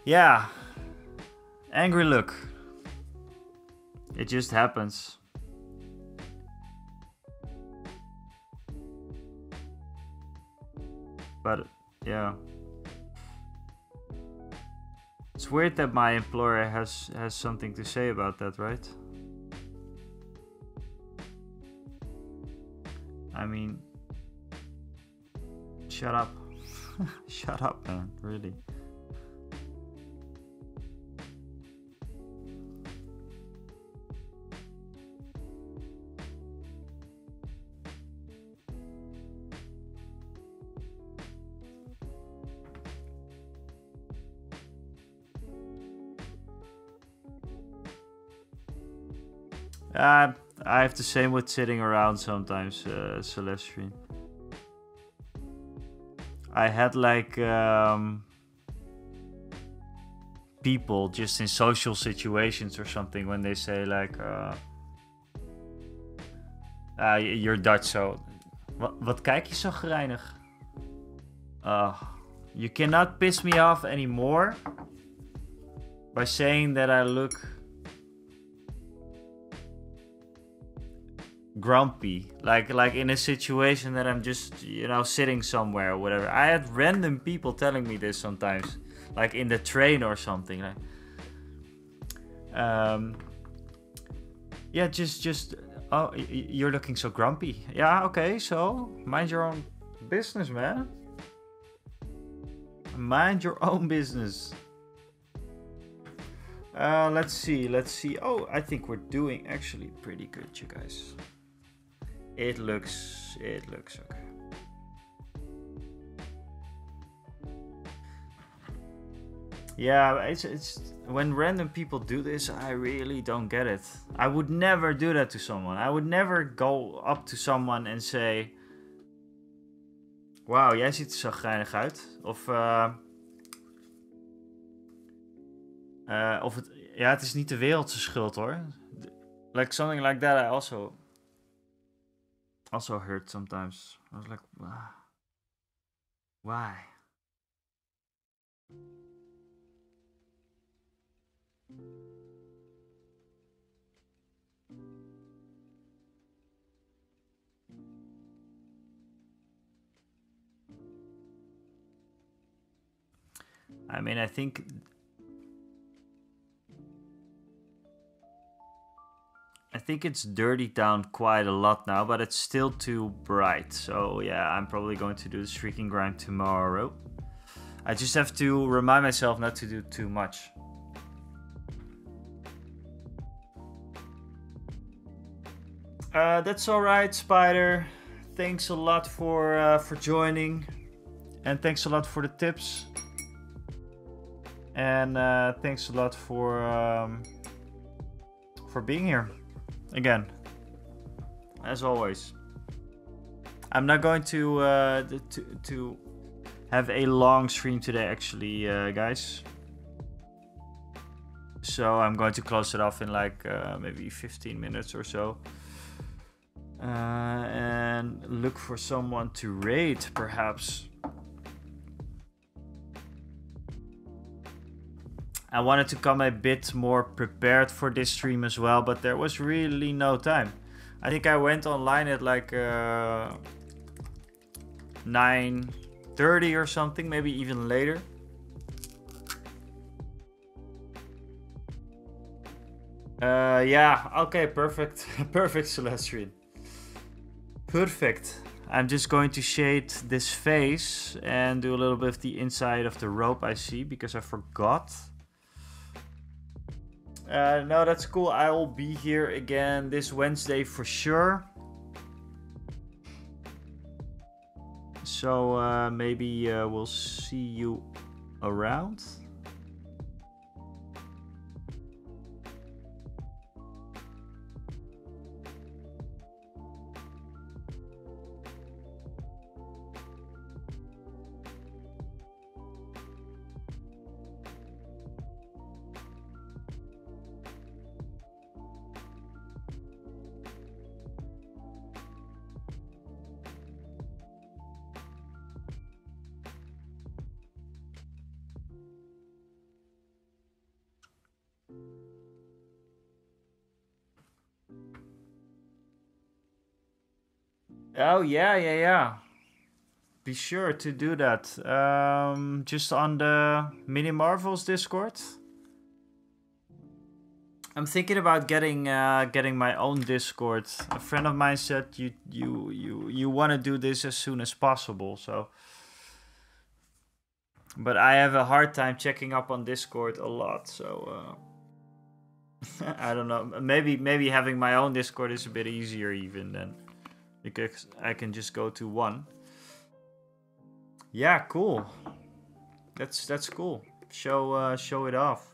Yeah. Angry look. It just happens. But, yeah. It's weird that my employer has something to say about that, right? I mean, shut up. Shut up, man, really. I have the same with sitting around sometimes, Celestine. I had like people just in social situations or something when they say like you're Dutch, so wat kijk je zo gereinigd? You cannot piss me off anymore by saying that I look grumpy, like in a situation that I'm just, you know, sitting somewhere or whatever. I had random people telling me this sometimes, like in the train or something, like yeah, just oh, you're looking so grumpy. Yeah, okay, so mind your own business, man. Mind your own business. Let's see. Oh, I think we're doing actually pretty good, you guys. It looks okay. Yeah, it's when random people do this, I really don't get it. I would never do that to someone. I would never go up to someone and say, "Wauw, jij ziet er zo geinig uit." Of het, ja, het is niet de wereldse schuld hoor. Like something like that, I also heard sometimes. I was like, why? I mean, I think it's dirtied down quite a lot now, but it's still too bright. So yeah, I'm probably going to do the streaking grind tomorrow. I just have to remind myself not to do too much. That's all right, Spider. Thanks a lot for joining, and thanks a lot for the tips. And thanks a lot for being here again, as always. I'm not going to have a long stream today, actually, guys. So I'm going to close it off in like maybe 15 minutes or so. And look for someone to raid, perhaps. I wanted to come a bit more prepared for this stream as well, but there was really no time. I think I went online at like 9:30 or something, maybe even later. Yeah, okay, perfect. Perfect, Celestian. Perfect. I'm just going to shade this face and do a little bit of the inside of the rope, I see, because I forgot. No, that's cool. I will be here again this Wednesday for sure. So maybe we'll see you around. Oh, yeah. Be sure to do that. Just on the Mini Marvels Discord. I'm thinking about getting my own Discord. A friend of mine said you want to do this as soon as possible. So, but I have a hard time checking up on Discord a lot. So I don't know. Maybe having my own Discord is a bit easier even then. Because I can just go to one. Yeah, cool. That's cool. Show it off.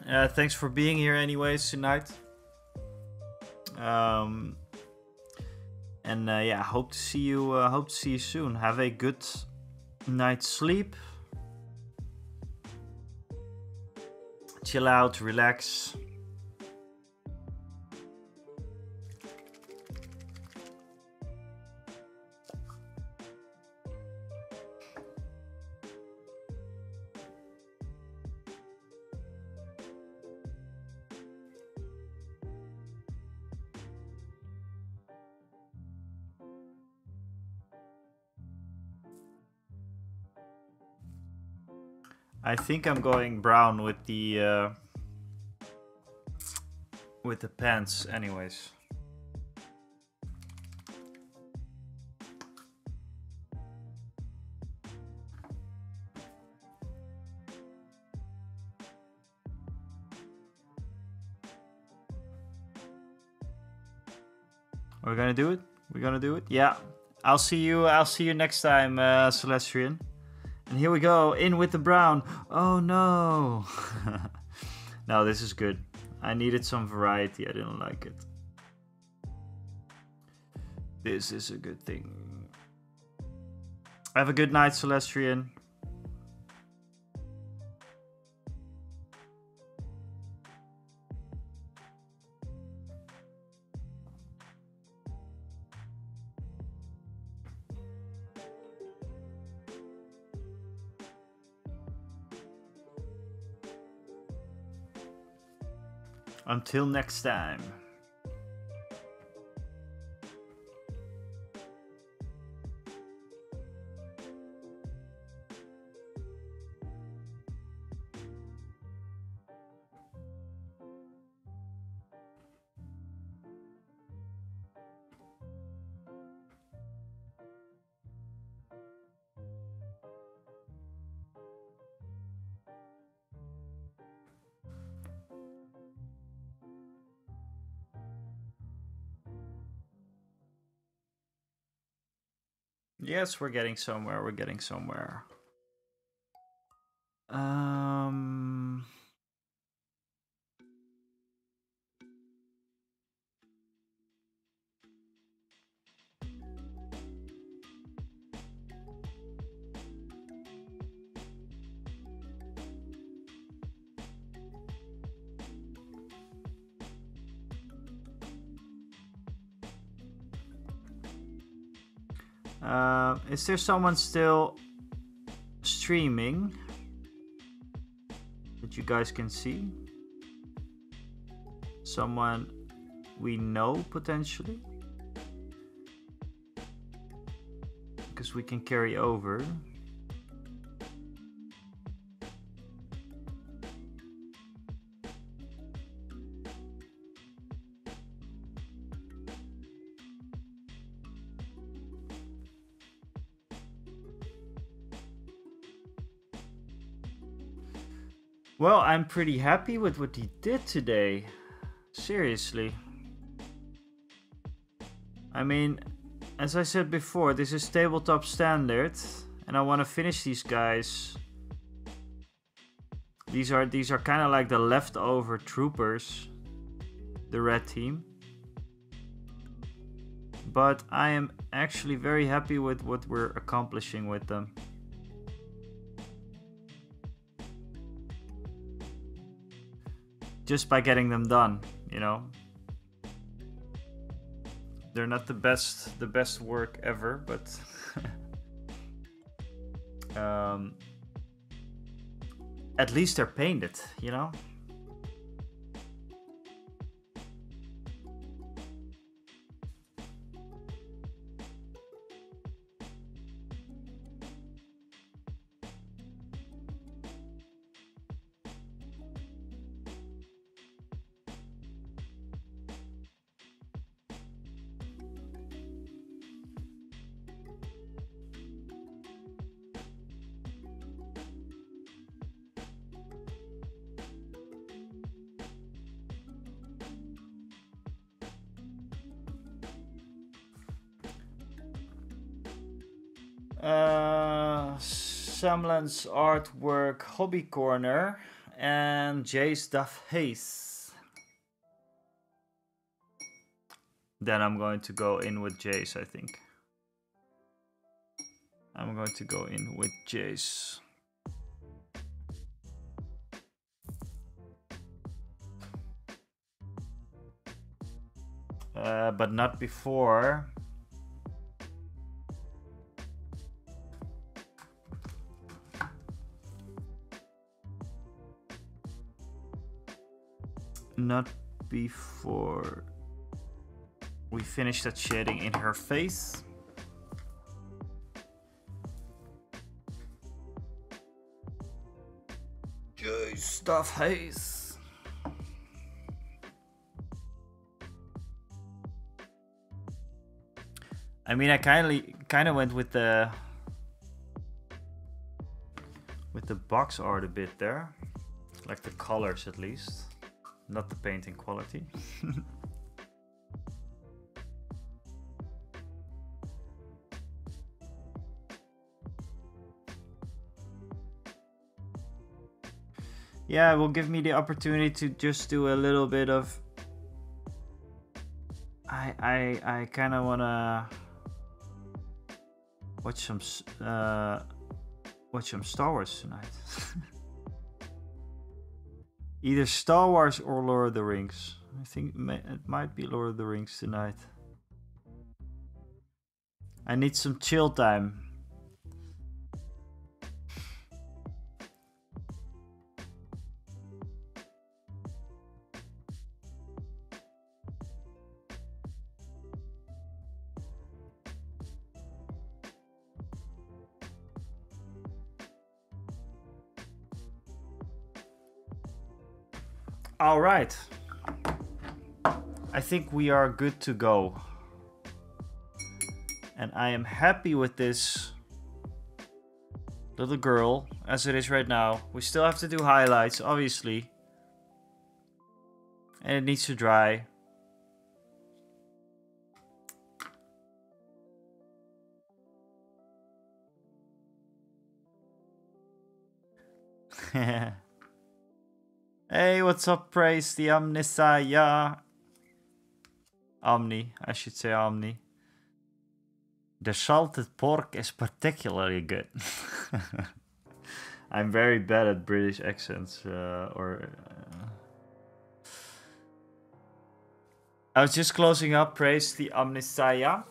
Thanks for being here anyways tonight. And yeah, hope to see you soon. Have a good night's sleep. Chill out, relax. I think I'm going brown with the pants anyways. We're gonna do it? We're gonna do it? Yeah. I'll see you next time, Celestian. And here we go, in with the brown. Oh no. No, this is good. I needed some variety, I didn't like it. This is a good thing. Have a good night, Celestian. Until next time. Yes, we're getting somewhere. We're getting somewhere. Is there someone still streaming that you guys can see? Someone we know potentially? Because we can carry over. Well, I'm pretty happy with what he did today. Seriously. I mean, as I said before, this is tabletop standard, and I want to finish these guys. These are kind of like the leftover troopers, the red team. But I am actually very happy with what we're accomplishing with them. Just by getting them done, you know. They're not the best work ever, but at least they're painted, you know. Samlan's artwork hobby corner and Jay's Duff Hayes. Then I'm going to go in with Jay's, I think. I'm going to go in with Jay's. But not before. Not before we finish that shading in her face. Stuff Haze. I mean, I kind of went with the box art a bit there, like the colors at least, not the painting quality. Yeah, it will give me the opportunity to just do a little bit of. I kind of wanna watch some Star Wars tonight. Either Star Wars or Lord of the Rings. I think it might be Lord of the Rings tonight. I need some chill time. All right. I think we are good to go. And I am happy with this little girl as it is right now. We still have to do highlights, obviously. And it needs to dry. Hey, what's up, Praise the Omnisaya? Omni, I should say Omni. The salted pork is particularly good. I'm very bad at British accents. I was just closing up Praise the Omnisaya.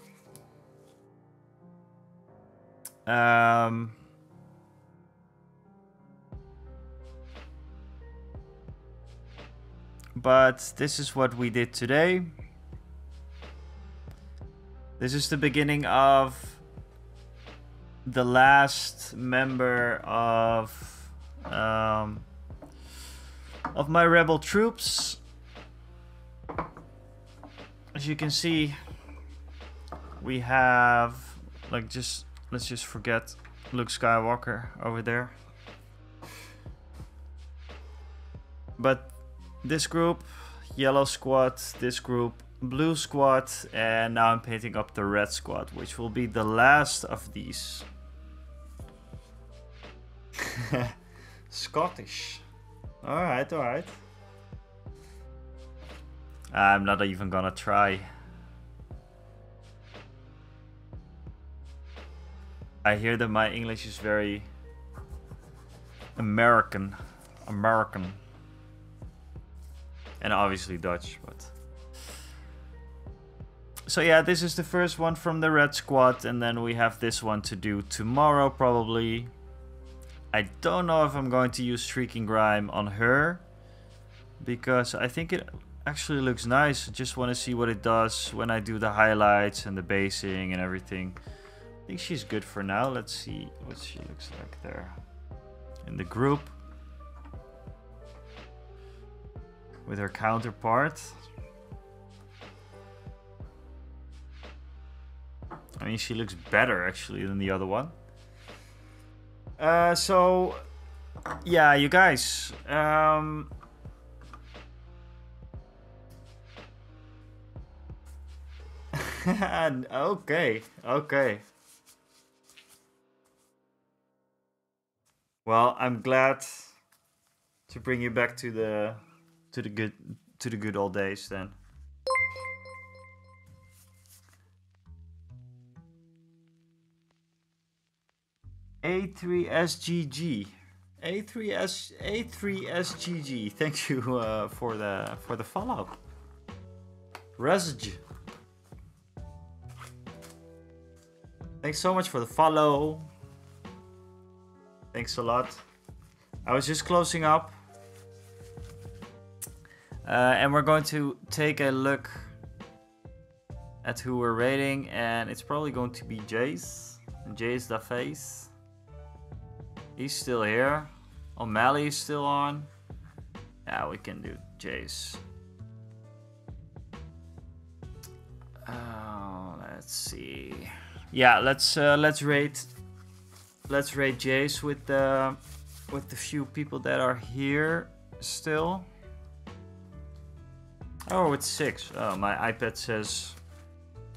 But this is what we did today. This is the beginning of the last member of my rebel troops. As you can see, we have let's just forget Luke Skywalker over there. But this group, yellow squad, this group, blue squad, and now I'm painting up the red squad, which will be the last of these. Scottish. Alright, alright. I'm not even gonna try. I hear that my English is very American. And obviously Dutch, but... So yeah, this is the first one from the red squad, and then we have this one to do tomorrow probably. I don't know if I'm going to use Shrieking Grime on her, because I think it actually looks nice. I just want to see what it does when I do the highlights and the basing and everything. I think she's good for now. Let's see what she looks like there in the group with her counterpart. I mean, she looks better actually than the other one. So yeah, you guys, okay. Well, I'm glad to bring you back to the good old days then. A3SGG. A3SGG. Thank you for the follow. Resg. Thanks so much for the follow. Thanks a lot. I was just closing up. And we're going to take a look at who we're rating, and it's probably going to be Jace. Jace the face. He's still here. O'Malley is still on. Yeah, we can do Jace. Let's see. Yeah, let's rate Jace with the few people that are here still. Oh, it's 6. Oh, my iPad says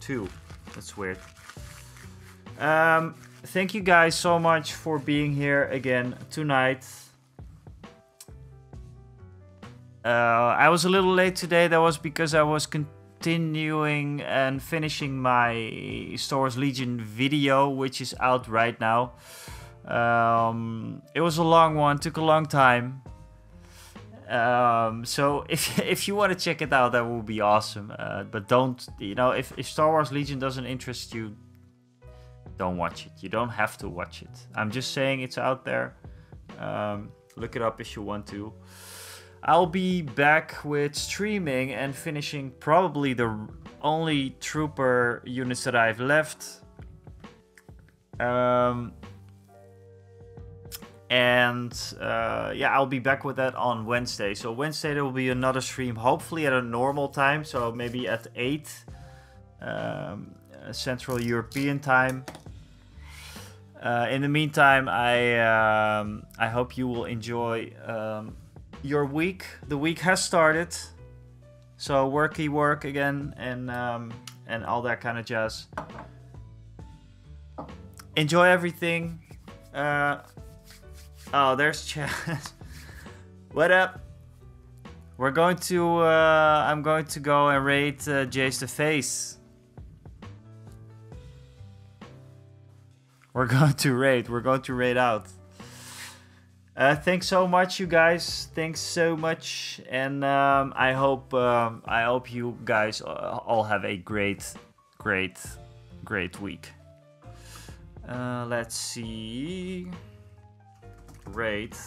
2. That's weird. Thank you guys so much for being here again tonight. I was a little late today. That was because I was continuing and finishing my Star Wars Legion video, which is out right now. It was a long one, took a long time. So if you want to check it out, that would be awesome. But don't, if Star Wars Legion doesn't interest you, don't watch it. You don't have to watch it. I'm just saying it's out there. Look it up if you want to. I'll be back with streaming and finishing probably the only trooper units that I've left. Yeah, I'll be back with that on Wednesday. So Wednesday there will be another stream, hopefully at a normal time. So maybe at 8 Central European time. In the meantime, I hope you will enjoy your week. The week has started, so work again, and all that kind of jazz. Enjoy everything. Oh, there's Chaz. What up? We're going to. I'm going to go and raid Jace the Face. We're going to raid out. Thanks so much, you guys. Thanks so much, and I hope you guys all have a great week. Let's see. Raid.